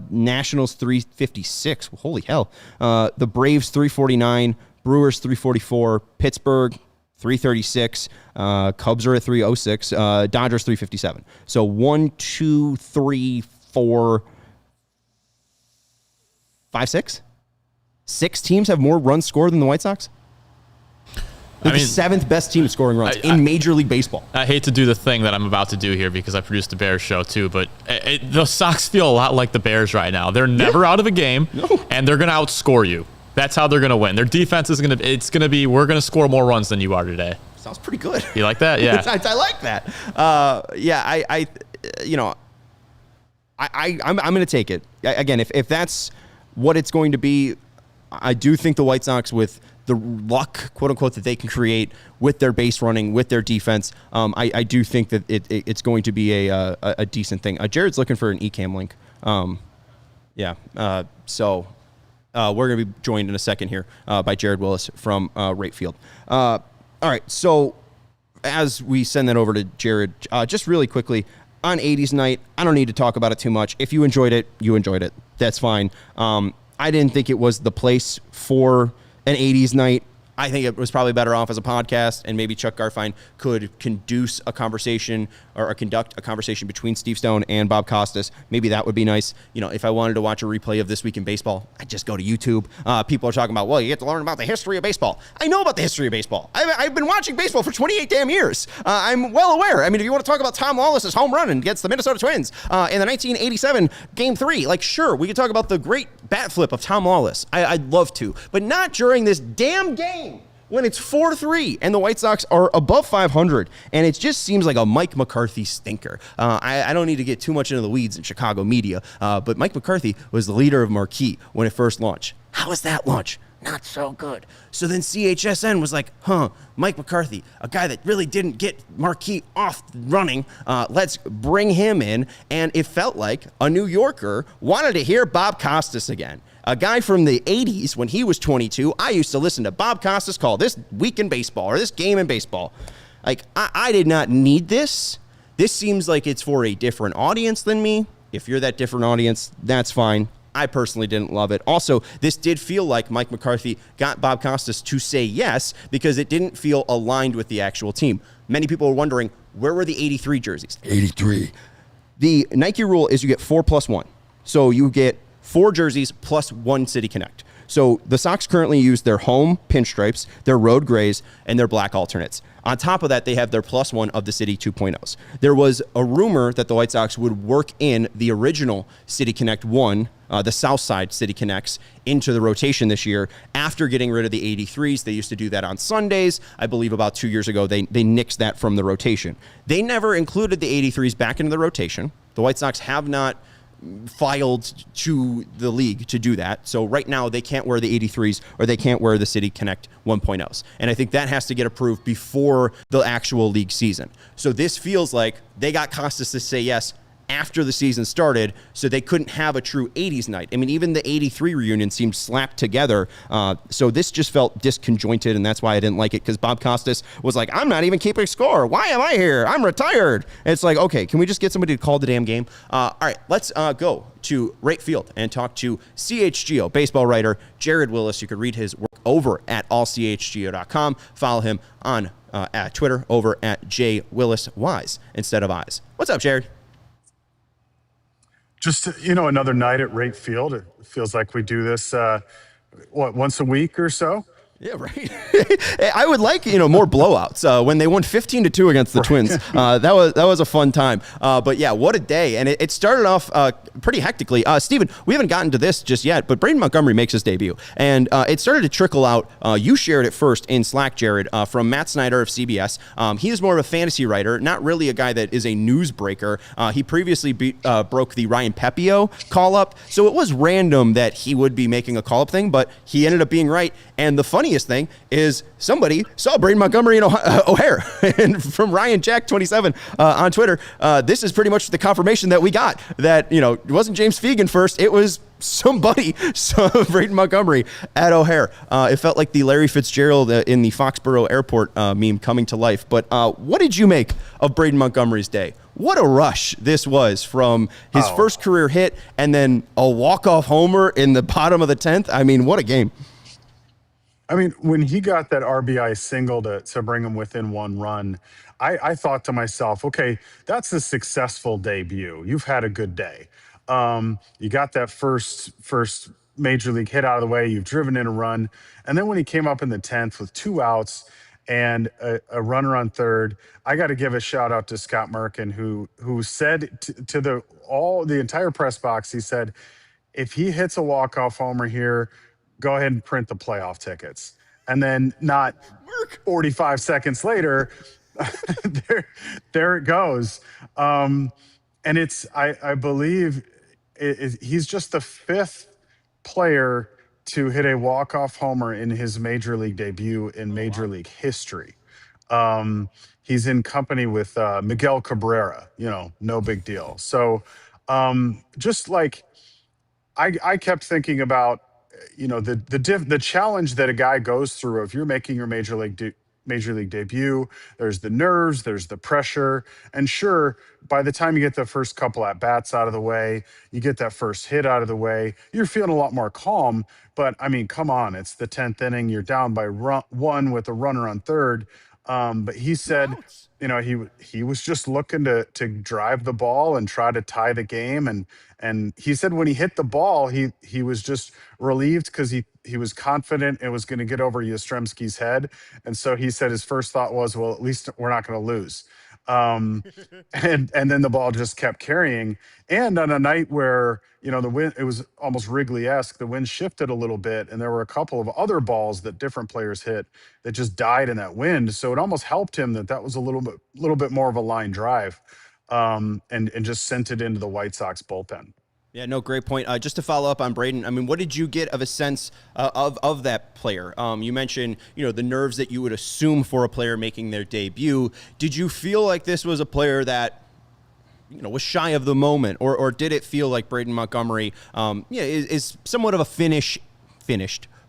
Nationals 356. Holy hell. The Braves 349, Brewers 344, Pittsburgh 336, Cubs are at 306, Dodgers 357. So 1, 2, 3, 4, 5, 6? 6 teams have more runs scored than the White Sox? They're the 7th best team scoring runs in Major League Baseball. I hate to do the thing that I'm about to do here because I produced the Bears show too, but the Sox feel a lot like the Bears right now. They're never out of a game, and they're going to outscore you. That's how they're going to win. Their defense is going to be, we're going to score more runs than you are today. Sounds pretty good. You like that? Yeah. I like that. I'm going to take it. Again, if that's what it's going to be, I do think the White Sox, with the luck, quote unquote, that they can create with their base running, with their defense, I do think that it's going to be a decent thing. Jared's looking for an eCam link. So we're going to be joined in a second here by Jared Wyllys from Right Field. All right, so as we send that over to Jared, just really quickly, on 80s night, I don't need to talk about it too much. If you enjoyed it, you enjoyed it. That's fine. I didn't think it was the place for an 80s night. I think it was probably better off as a podcast, and maybe Chuck Garfien could conduce a conversation or conduct a conversation between Steve Stone and Bob Costas. Maybe that would be nice. If I wanted to watch a replay of This Week in Baseball, I'd just go to YouTube. People are talking about, well, you get to learn about the history of baseball. I know about the history of baseball. I've been watching baseball for 28 damn years. I'm well aware. I mean, if you want to talk about Tom Lawless's home run against the Minnesota Twins in the 1987 Game 3, sure, we could talk about the great bat flip of Tom Lawless. I'd love to, but not during this damn game, when it's 4-3 and the White Sox are above 500, and it just seems like a Mike McCarthy stinker. I don't need to get too much into the weeds in Chicago media, but Mike McCarthy was the leader of Marquee when it first launched. How was that launch? Not so good. So then CHSN was like, Mike McCarthy, a guy that really didn't get Marquee off running, let's bring him in. And it felt like a New Yorker wanted to hear Bob Costas again. A guy from the 80s, when he was 22, I used to listen to Bob Costas call This Week in Baseball or This Game in Baseball. I did not need this. This seems like it's for a different audience than me. If you're that different audience, that's fine. I personally didn't love it. Also, this did feel like Mike McCarthy got Bob Costas to say yes because it didn't feel aligned with the actual team. Many people were wondering, where were the 83 jerseys? 83. The Nike rule is you get 4 + 1. So you get 4 jerseys plus 1 City Connect. So the Sox currently use their home pinstripes, their road grays, and their black alternates. On top of that, they have their +1 of the City 2.0s. There was a rumor that the White Sox would work in the original City Connect 1, the South Side City Connects, into the rotation this year after getting rid of the 83s. They used to do that on Sundays. I believe about 2 years ago, they nixed that from the rotation. They never included the 83s back into the rotation. The White Sox have not filed to the league to do that. So right now they can't wear the 83s or they can't wear the City Connect 1.0s. And I think that has to get approved before the actual league season. So this feels like they got Costas to say yes after the season started, so they couldn't have a true 80s night. I mean, even the 83 reunion seemed slapped together. So this just felt disconjointed, and that's why I didn't like it, because Bob Costas was like, I'm not even keeping score. Why am I here? I'm retired. And it's like, okay, can we just get somebody to call the damn game? All right, let's go to Right Field and talk to CHGO baseball writer Jared Wyllys. You could read his work over at allchgo.com. Follow him on at Twitter over at JWyllisWise instead of Eyes. What's up, Jared? Just, another night at Right Field. It feels like we do this, once a week or so? Yeah, right. I would like, more blowouts. When they won 15-2 against the Twins, that was a fun time. But yeah, what a day. And it started off pretty hectically. Steven, we haven't gotten to this just yet, but Braden Montgomery makes his debut. And it started to trickle out. You shared it first in Slack, Jared, from Matt Snyder of CBS. He is more of a fantasy writer, not really a guy that is a newsbreaker. He previously broke the Ryan Pepio call-up. So it was random that he would be making a call-up thing, but he ended up being right. And the funny funniest thing is somebody saw Braden Montgomery in O'Hare, and from Ryan Jack 27 on Twitter, this is pretty much the confirmation that we got that, it wasn't James Fegan first, it was somebody saw Braden Montgomery at O'Hare. It felt like the Larry Fitzgerald in the Foxborough Airport meme coming to life. But what did you make of Braden Montgomery's day? What a rush this was from his first career hit and then a walk-off homer in the bottom of the 10th. I mean, what a game. I mean, when he got that RBI single to bring him within one run, I thought to myself, okay, that's a successful debut. You've had a good day. You got that first major league hit out of the way. You've driven in a run. And then when he came up in the 10th with 2 outs and a runner on third, I got to give a shout out to Scott Merkin, who said to the entire press box, he said, if he hits a walk-off homer here, go ahead and print the playoff tickets. And then not 45 seconds later, there it goes. And I believe he's just the 5th player to hit a walk-off homer in his major league debut in major league history. He's in company with Miguel Cabrera, no big deal. So just like I kept thinking about, the challenge that a guy goes through if you're making your major league debut. There's the nerves, there's the pressure, and sure, by the time you get the first couple at bats out of the way, you get that first hit out of the way, you're feeling a lot more calm. But I mean, come on, it's the 10th inning, you're down by 1 with a runner on third. But he said, he was just looking to drive the ball and try to tie the game. And he said when he hit the ball, he was just relieved because he was confident it was going to get over Yastrzemski's head. And so he said his first thought was, well, at least we're not going to lose. And then the ball just kept carrying. And on a night where, the wind, it was almost Wrigley-esque, the wind shifted a little bit, and there were a couple of other balls that different players hit that just died in that wind. So it almost helped him that was a little bit more of a line drive, and just sent it into the White Sox bullpen. Yeah, no, great point. Just to follow up on Braden, I mean, what did you get of a sense of that player? You mentioned, the nerves that you would assume for a player making their debut. Did you feel like this was a player that, was shy of the moment, or did it feel like Braden Montgomery, is somewhat of a finished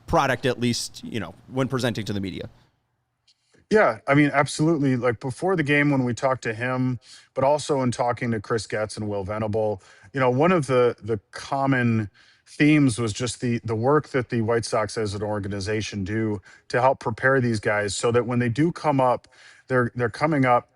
product, at least, when presenting to the media? Yeah, I mean, absolutely. Like before the game when we talked to him, but also in talking to Chris Getz and Will Venable, one of the common themes was just the work that the White Sox as an organization do to help prepare these guys so that when they do come up, they're coming up,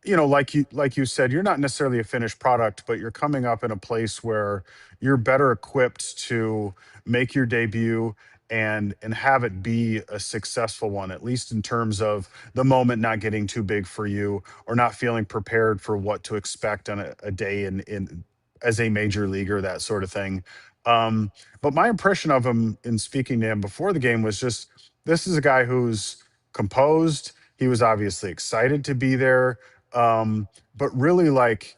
like you said, you're not necessarily a finished product, but you're coming up in a place where you're better equipped to make your debut and have it be a successful one, at least in terms of the moment not getting too big for you or not feeling prepared for what to expect on a day in as a major leaguer, that sort of thing. But my impression of him in speaking to him before the game was just, this is a guy who's composed. He was obviously excited to be there, but really like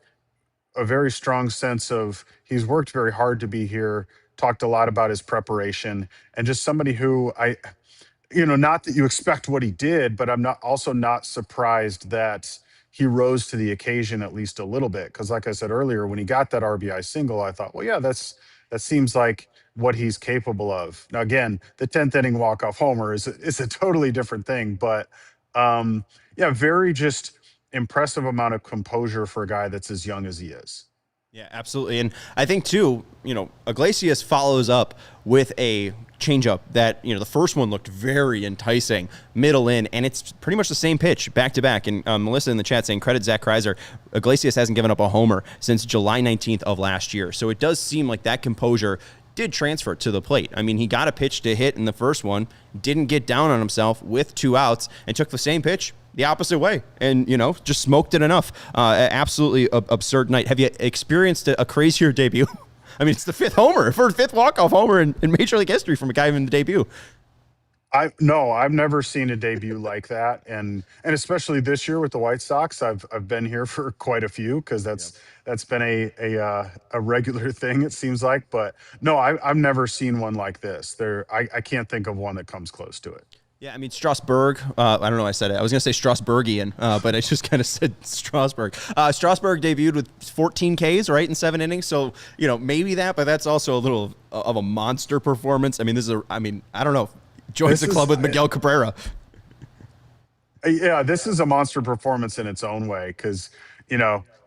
a very strong sense of he's worked very hard to be here, talked a lot about his preparation, and just somebody who not that you expect what he did, but I'm not surprised that he rose to the occasion at least a little bit. Because like I said earlier, when he got that RBI single, I thought, well, yeah, that seems like what he's capable of. Now, again, the 10th inning walk-off homer is a totally different thing. But, very just impressive amount of composure for a guy that's as young as he is. Yeah, absolutely. And I think, too, Iglesias follows up with a changeup that, the first one looked very enticing, middle in, and it's pretty much the same pitch back to back. And Melissa in the chat saying, credit Zach Kreiser, Iglesias hasn't given up a homer since July 19th of last year. So it does seem like that composure did transfer to the plate. I mean, he got a pitch to hit in the first one, didn't get down on himself with 2 outs, and took the same pitch the opposite way and, just smoked it enough. Absolutely absurd night. Have you experienced a crazier debut? I mean, it's the 5th homer, 5th walk-off homer in Major League history from a guy in the debut. I've never seen a debut like that, and especially this year with the White Sox, I've been here for quite a few because that's been a regular thing, it seems like. But no, I've never seen one like this. I can't think of one that comes close to it. Yeah, I mean, Strasburg, I don't know why I said it. I was going to say Strasburgian, but I just kind of said Strasburg. Strasburg debuted with 14 Ks, right, in 7 innings. So, maybe that, but that's also a little of a monster performance. I mean, I don't know. Joins the club with Miguel Cabrera. Yeah, this is a monster performance in its own way because,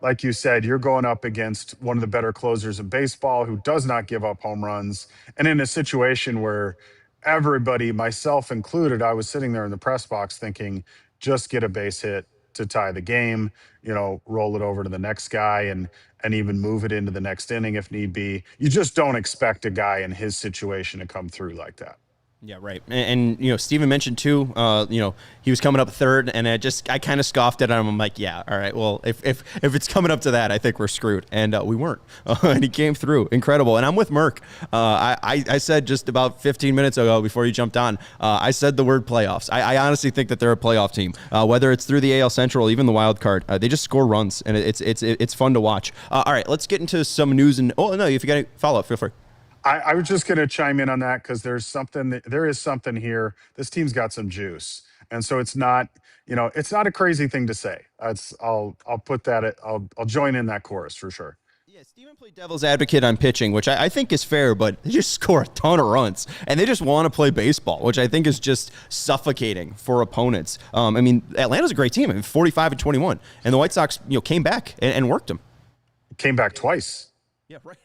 like you said, you're going up against one of the better closers in baseball who does not give up home runs. And in a situation where everybody, myself included, I was sitting there in the press box thinking, just get a base hit to tie the game, roll it over to the next guy and even move it into the next inning if need be. You just don't expect a guy in his situation to come through like that. Yeah, right. And Steven mentioned too, he was coming up third, and I kind of scoffed at him. I'm like, yeah, all right, well, if it's coming up to that, I think we're screwed. And we weren't. And he came through. Incredible. And I'm with Merck. I said just about 15 minutes ago before you jumped on, I said the word playoffs. I honestly think that they're a playoff team. Whether it's through the AL Central, even the wild card, they just score runs, and it's fun to watch. All right, let's get into some news. And no, if you got a follow-up, feel free. I was just going to chime in on that because there is something here. This team's got some juice, and so it's not a crazy thing to say. I'll put that. I'll join in that chorus for sure. Yeah, Steven played devil's advocate on pitching, which I think is fair, but they just score a ton of runs, and they just want to play baseball, which I think is just suffocating for opponents. I mean, Atlanta's a great team. 45-21, and the White Sox came back and worked them. Came back twice. Yeah, right.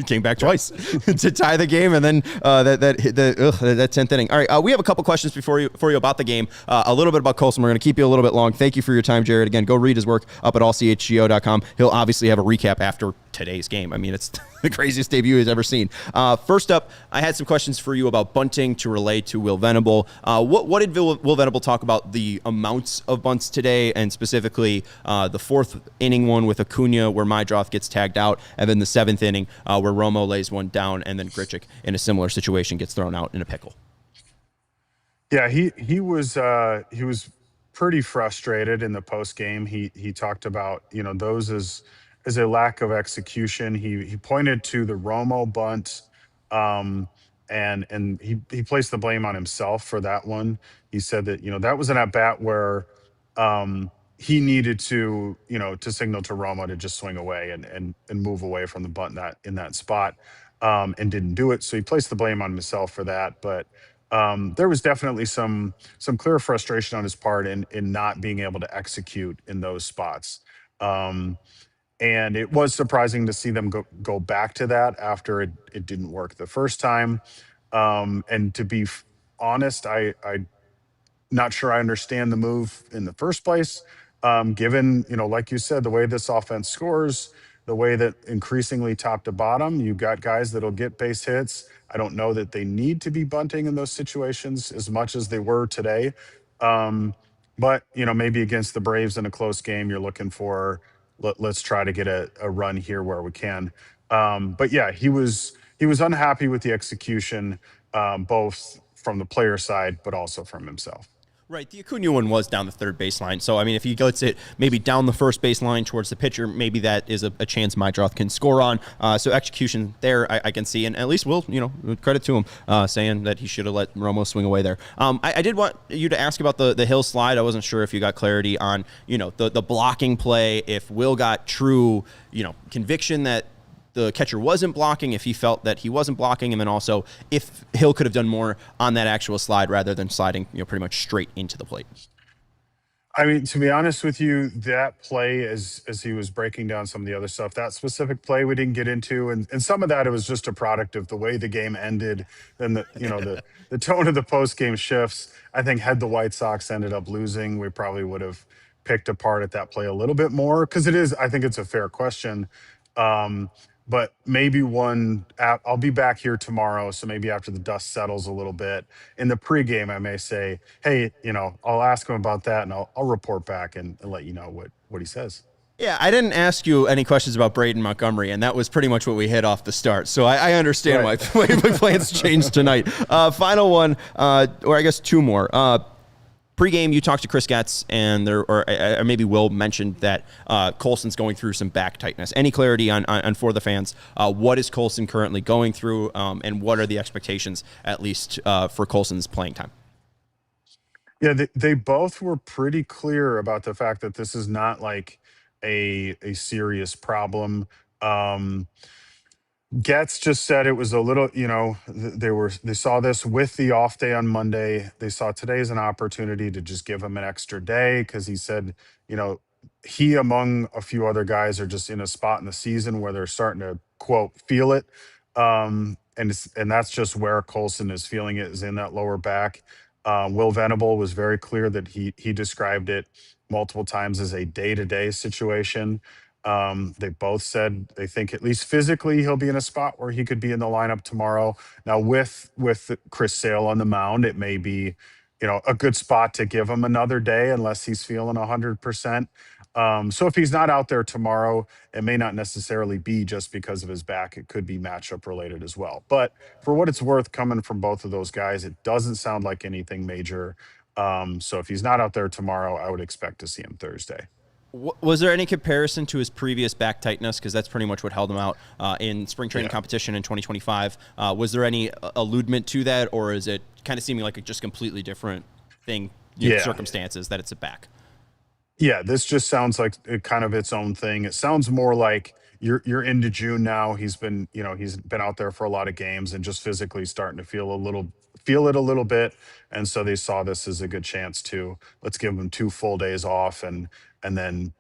Came back twice to tie the game, and then that 10th inning. All right, we have a couple questions for you about the game. A little bit about Colson. We're going to keep you a little bit long. Thank you for your time, Jared. Again, go read his work up at allchgo.com. He'll obviously have a recap after today's game. I mean, it's the craziest debut he's ever seen. First up, I had some questions for you about bunting to relay to Will Venable. What did Will Venable talk about the amounts of bunts today, and specifically the 4th inning one with Acuna where Mydroth gets tagged out, and then the 7th inning where Romo lays one down, and then Grichuk in a similar situation gets thrown out in a pickle. Yeah, he was pretty frustrated in the post game. He talked about those as a lack of execution. He pointed to the Romo bunt, and he placed the blame on himself for that one. He said that that was an at bat where he needed to signal to Romo to just swing away and move away from the bunt in that spot, and didn't do it. So he placed the blame on himself for that. But there was definitely some clear frustration on his part in not being able to execute in those spots. And it was surprising to see them go back to that after it didn't work the first time. And to be honest, I not sure I understand the move in the first place. Given, like you said, the way this offense scores, the way that increasingly top to bottom, you've got guys that'll get base hits. I don't know that they need to be bunting in those situations as much as they were today. But, maybe against the Braves in a close game, you're looking for, let's try to get a run here where we can. But yeah, he was unhappy with the execution, both from the player side, but also from himself. Right, the Acuna one was down the third baseline. So, I mean, if he gets it maybe down the first baseline towards the pitcher, maybe that is a chance Mydroth can score on. So execution there, I can see. And at least Will, credit to him, saying that he should have let Romo swing away there. I did want you to ask about the Hill slide. I wasn't sure if you got clarity on, the blocking play, if Will got true, conviction that the catcher wasn't blocking, if he felt that he wasn't blocking, and then also if Hill could have done more on that actual slide rather than sliding, pretty much straight into the plate. I mean, to be honest with you, that play, as he was breaking down some of the other stuff, that specific play we didn't get into, and some of that, it was just a product of the way the game ended, and the tone of the post game shifts. I think had the White Sox ended up losing, we probably would have picked apart at that play a little bit more, because I think it's a fair question. But maybe I'll be back here tomorrow, so maybe after the dust settles a little bit in the pregame, I may say, hey, I'll ask him about that, and I'll report back and let you know what he says. Yeah, I didn't ask you any questions about Braden Montgomery, and that was pretty much what we hit off the start. So I understand why plans changed tonight. Final one, or I guess two more. Pre-game, you talked to Chris Getz, and or maybe Will mentioned that Colson's going through some back tightness. Any clarity on for the fans? What is Colson currently going through, and what are the expectations, at least for Colson's playing time? Yeah, they both were pretty clear about the fact that this is not like a serious problem. Um, Getz just said it was a little, they saw this with the off day on Monday. They saw today as an opportunity to just give him an extra day because he said, you know, he among a few other guys are just in a spot in the season where they're starting to quote feel it. And that's just where Colson is feeling it, is in that lower back. Will Venable was very clear that he described it multiple times as a day-to-day situation. They both said they think at least physically he'll be in a spot where he could be in the lineup tomorrow. Now with Chris Sale on the mound, it may be, a good spot to give him another day unless he's feeling 100%. So if he's not out there tomorrow, it may not necessarily be just because of his back. It could be matchup related as well. But for what it's worth, coming from both of those guys, it doesn't sound like anything major. So if he's not out there tomorrow, I would expect to see him Thursday. Was there any comparison to his previous back tightness? Because that's pretty much what held him out in spring training competition in 2025. Was there any alludement to that, or is it kind of seeming like a just completely different thing, circumstances that it's a back? Yeah, this just sounds like kind of its own thing. It sounds more like you're into June now. He's been out there for a lot of games and just physically starting to feel it a little bit. And so they saw this as a good chance to let's give him 2 full days off and then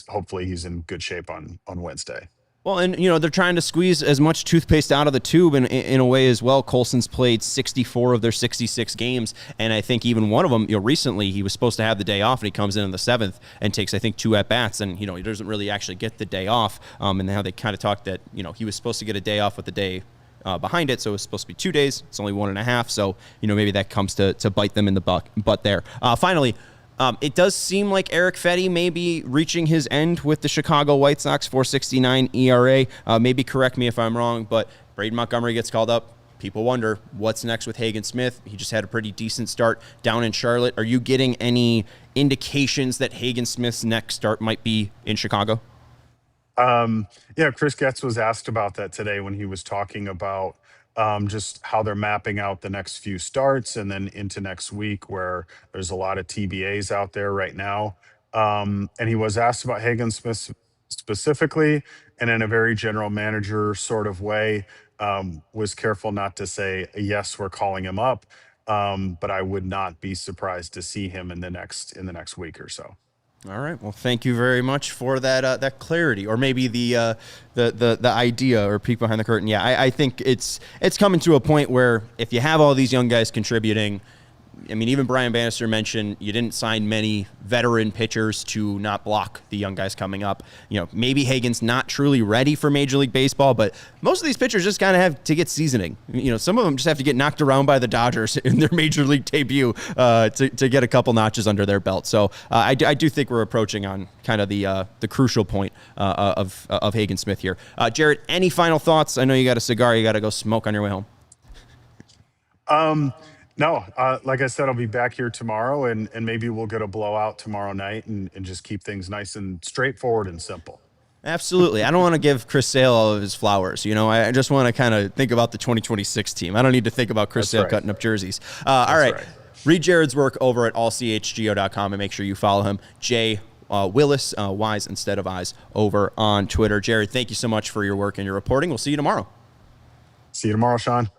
hopefully he's in good shape on Wednesday. Well, and, they're trying to squeeze as much toothpaste out of the tube in a way as well. Colson's played 64 of their 66 games, and I think even one of them, recently he was supposed to have the day off, and he comes in the 7th and takes, I think, 2 at-bats, and, he doesn't really actually get the day off. And now they kind of talked that, he was supposed to get a day off with the day behind it, so it was supposed to be 2 days. It's only 1.5, so, maybe that comes to bite them in the butt there. Finally, it does seem like Eric Fetty may be reaching his end with the Chicago White Sox, 4.69 ERA. Maybe correct me if I'm wrong, but Braden Montgomery gets called up. People wonder what's next with Hagen Smith. He just had a pretty decent start down in Charlotte. Are you getting any indications that Hagen Smith's next start might be in Chicago? Chris Getz was asked about that today when he was talking about just how they're mapping out the next few starts and then into next week, where there's a lot of TBAs out there right now. And he was asked about Hagen Smith specifically, and in a very general manager sort of way, was careful not to say, yes, we're calling him up. But I would not be surprised to see him in the next week or so. All right. Well, thank you very much for that clarity, or maybe the idea or peek behind the curtain. Yeah, I think it's coming to a point where if you have all these young guys contributing, I mean, even Brian Bannister mentioned you didn't sign many veteran pitchers to not block the young guys coming up. Maybe Hagen's not truly ready for Major League Baseball, but most of these pitchers just kind of have to get seasoning. Some of them just have to get knocked around by the Dodgers in their Major League debut to get a couple notches under their belt. So I do think we're approaching on kind of the crucial point of Hagen Smith here. Jared, any final thoughts? I know you got a cigar you got to go smoke on your way home. No, like I said, I'll be back here tomorrow, and maybe we'll get a blowout tomorrow night and just keep things nice and straightforward and simple. Absolutely. I don't want to give Chris Sale all of his flowers. I just want to kind of think about the 2026 team. I don't need to think about Chris Sale cutting up jerseys. All right. Read Jared's work over at allchgo.com and make sure you follow him. Jay Wyllys, Y's instead of I's, over on Twitter. Jared, thank you so much for your work and your reporting. We'll see you tomorrow. See you tomorrow, Sean.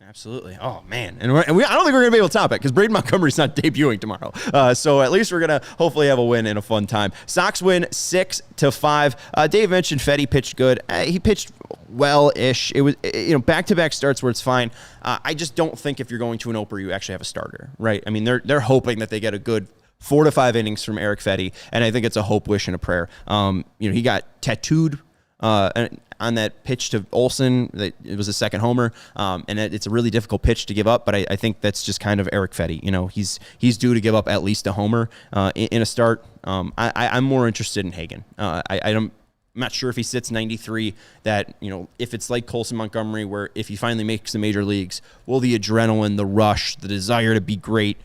Absolutely. Oh, man. And I don't think we're going to be able to top it because Braden Montgomery's not debuting tomorrow. So at least we're going to hopefully have a win and a fun time. Sox win 6-5. Dave mentioned Fetty pitched good. He pitched well-ish. It was, back-to-back starts where it's fine. I just don't think if you're going to an opener, you actually have a starter, right? I mean, they're hoping that they get a good 4 to 5 innings from Eric Fetty, and I think it's a hope, wish, and a prayer. He got tattooed on that pitch to Olsen. It was a second homer, and it's a really difficult pitch to give up, but I think that's just kind of Eric Fetty. He's due to give up at least a homer in a start. I'm more interested in Hagen. I'm not sure if he sits 93, that, if it's like Colson Montgomery, where if he finally makes the major leagues, will the adrenaline, the rush, the desire to be great,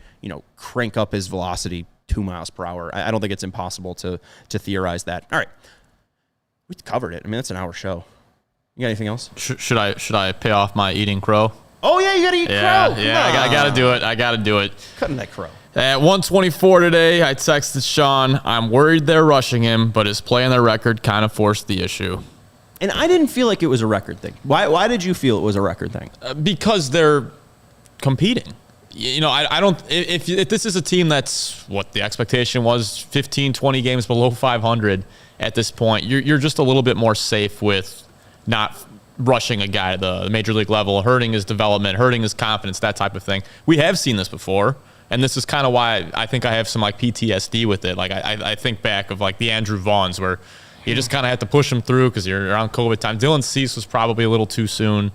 crank up his velocity 2 miles per hour? I don't think it's impossible to theorize that. All right. We covered it. I mean, that's an hour show. You got anything else? Should I pay off my eating crow? Oh, yeah, you got to eat crow. Yeah, I got to do it. Cutting that crow. At 1:24 today, I texted Sean, I'm worried they're rushing him, but his play on their record kind of forced the issue. And I didn't feel like it was a record thing. Why did you feel it was a record thing? Because they're competing. You know, I don't. If this is a team that's what the expectation was, 15, 20 games below 500 at this point, you're just a little bit more safe with not rushing a guy at the major league level, hurting his development, hurting his confidence, that type of thing. We have seen this before, and this is kind of why I think I have some like PTSD with it. Like I think back of like the Andrew Vaughns where you just kind of have to push him through because you're around COVID time. Dylan Cease was probably a little too soon.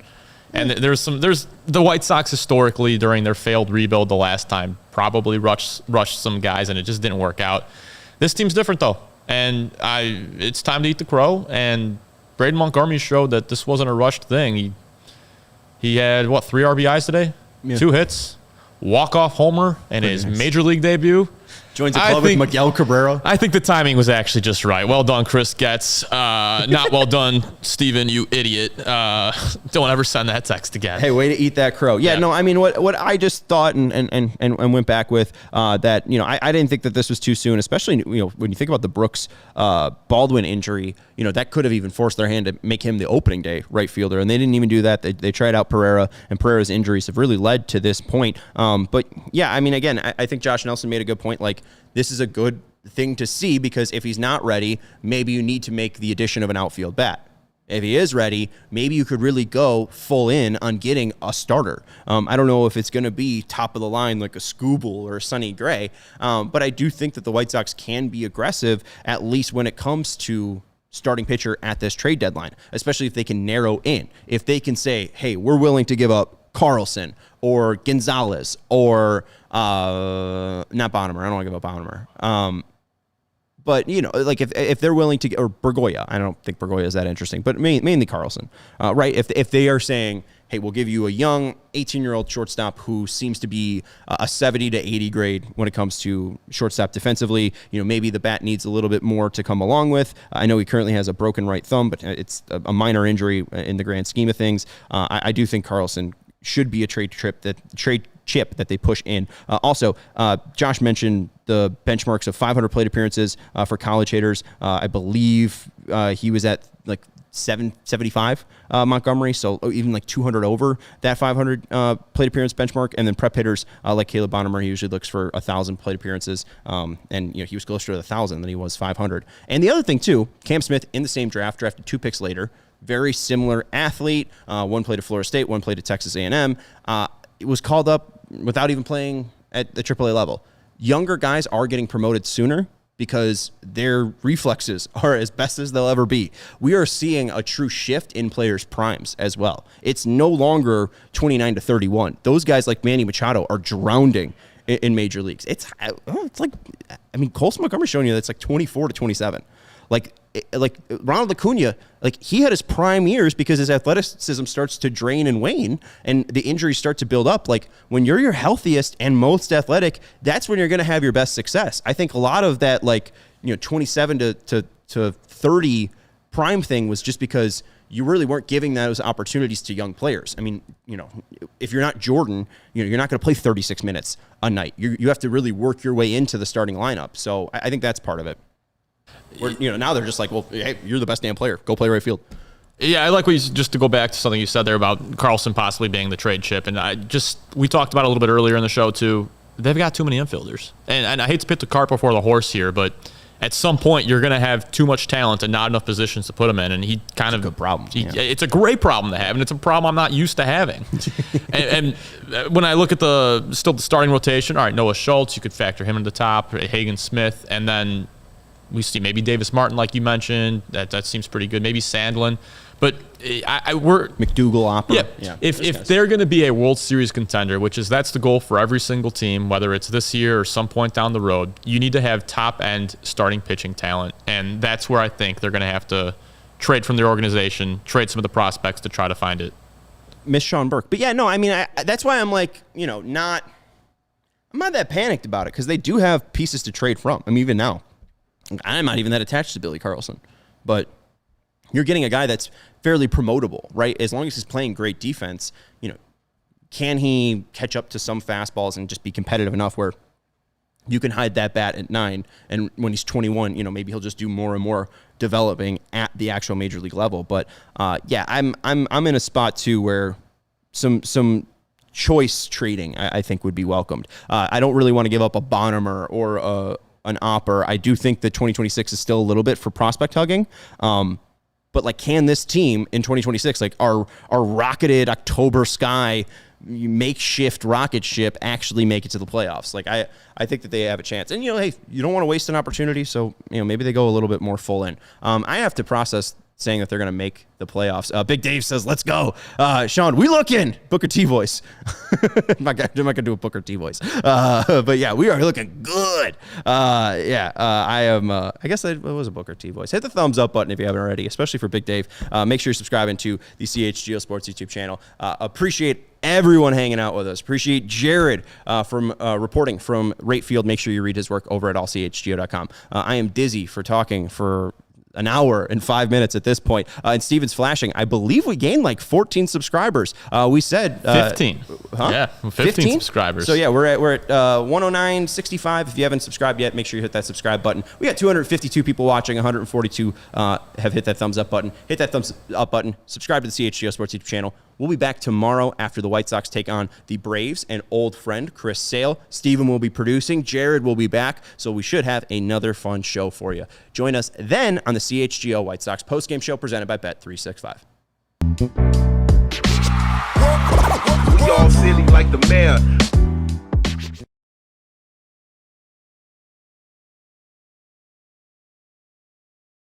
And there's the White Sox historically during their failed rebuild the last time probably rushed some guys and it just didn't work out. This team's different though, and it's time to eat the crow. And Braden Montgomery showed that this wasn't a rushed thing. He had 3 RBIs today, 2 hits, walk-off homer in his major league debut. Joins the club with Miguel Cabrera. I think the timing was actually just right. Well done, Chris Getz. Not well done, Steven, you idiot. Don't ever send that text again. Hey, way to eat that crow. Yeah, no, I mean, what I just thought and went back with that, you know, I didn't think that this was too soon, especially, you know, when you think about the Brooks Baldwin injury, you know, that could have even forced their hand to make him the opening day right fielder, and they didn't even do that. They tried out Pereira, and Pereira's injuries have really led to this point. But, yeah, I mean, again, I think Josh Nelson made a good point. Like, this is a good thing to see because if he's not ready, maybe you need to make the addition of an outfield bat. If he is ready, maybe you could really go full in on getting a starter. I don't know if it's going to be top of the line like a Scooble or a Sonny Gray, but I do think that the White Sox can be aggressive, at least when it comes to starting pitcher at this trade deadline, especially if they can narrow in. If they can say, hey, we're willing to give up Carlson or Gonzalez or not Bonnemer. I don't want to give up Bonnemer. But, you know, like if they're willing to, or Bergoya, I don't think Bergoya is that interesting, but mainly Carlson, right? If they are saying, hey, we'll give you a young 18-year-old shortstop who seems to be a 70 to 80 grade when it comes to shortstop defensively, you know, maybe the bat needs a little bit more to come along with. I know he currently has a broken right thumb, but it's a minor injury in the grand scheme of things. I do think Carlson should be a trade chip that they push in. Also, Josh mentioned the benchmarks of 500 plate appearances for college hitters. I believe he was at like 775 Montgomery, so even like 200 over that 500 plate appearance benchmark. And then prep hitters like Caleb Bonnemer, he usually looks for 1,000 plate appearances, and you know he was closer to 1,000 than he was 500. And the other thing too, Cam Smith in the same draft, drafted 2 picks later. Very similar athlete. One played at Florida State, one played at Texas A&M. It was called up without even playing at the AAA level. Younger guys are getting promoted sooner because their reflexes are as best as they'll ever be. We are seeing a true shift in players' primes as well. It's no longer 29 to 31. Those guys like Manny Machado are drowning in major leagues. It's like, I mean, Colson Montgomery showing you that's like 24 to 27. Like Ronald Acuna, like he had his prime years because his athleticism starts to drain and wane and the injuries start to build up. Like when you're your healthiest and most athletic, that's when you're going to have your best success. I think a lot of that, like, you know, 27 to 30 prime thing was just because you really weren't giving those opportunities to young players. I mean, you know, if you're not Jordan, you know, you're not going to play 36 minutes a night. You have to really work your way into the starting lineup. So I think that's part of it. Where, you know, now they're just like, well, hey, you're the best damn player. Go play right field. Yeah, I like what just to go back to something you said there about Carlson possibly being the trade chip. And we talked about it a little bit earlier in the show too. They've got too many infielders. And I hate to put the cart before the horse here, but at some point you're going to have too much talent and not enough positions to put him in. And he kind of, a good problem. It's a great problem to have. And it's a problem I'm not used to having. and when I look at the starting rotation, all right, Noah Schultz, you could factor him in the top, Hagen Smith, and then we see maybe Davis Martin, like you mentioned. That seems pretty good. Maybe Sandlin. But we're McDougal, Opera. Yeah. If they're going to be a World Series contender, that's the goal for every single team, whether it's this year or some point down the road, you need to have top-end starting pitching talent. And that's where I think they're going to have to trade from their organization, trade some of the prospects to try to find it. Miss Sean Burke. But yeah, no, I mean, that's why I'm like, you know, I'm not that panicked about it because they do have pieces to trade from. I mean, even now. I'm not even that attached to Billy Carlson, but you're getting a guy that's fairly promotable, right? As long as he's playing great defense, you know, can he catch up to some fastballs and just be competitive enough where you can hide that bat at 9, and when he's 21, maybe he'll just do more and more developing at the actual major league level. But yeah, I'm in a spot too where some choice trading I think would be welcomed. I don't really want to give up a Bonham or an Opper. I do think that 2026 is still a little bit for prospect hugging. But like, can this team in 2026, like our rocketed October sky makeshift rocket ship, actually make it to the playoffs? Like, I think that they have a chance. And, hey, you don't want to waste an opportunity, so, maybe they go a little bit more full in. I have to process saying that they're going to make the playoffs. Big Dave says, let's go. Sean, we looking. Booker T voice. I'm not going to do a Booker T voice. But yeah, we are looking good. I am. I guess it was a Booker T voice. Hit the thumbs up button if you haven't already, especially for Big Dave. Make sure you're subscribing to the CHGO Sports YouTube channel. Appreciate everyone hanging out with us. Appreciate Jared from reporting from Right Field. Make sure you read his work over at allchgo.com. I am dizzy for talking for an hour and 5 minutes at this point. And Steven's flashing. I believe we gained like 14 subscribers. We said 15. Huh? Yeah, 15 subscribers. So yeah, we're at 109.65. If you haven't subscribed yet, make sure you hit that subscribe button. We got 252 people watching. 142 have hit that thumbs up button. Hit that thumbs up button. Subscribe to the CHGO Sports YouTube channel. We'll be back tomorrow after the White Sox take on the Braves and old friend Chris Sale. Steven will be producing. Jared will be back. So we should have another fun show for you. Join us then on the CHGO White Sox postgame show presented by Bet365. We all silly like the mayor.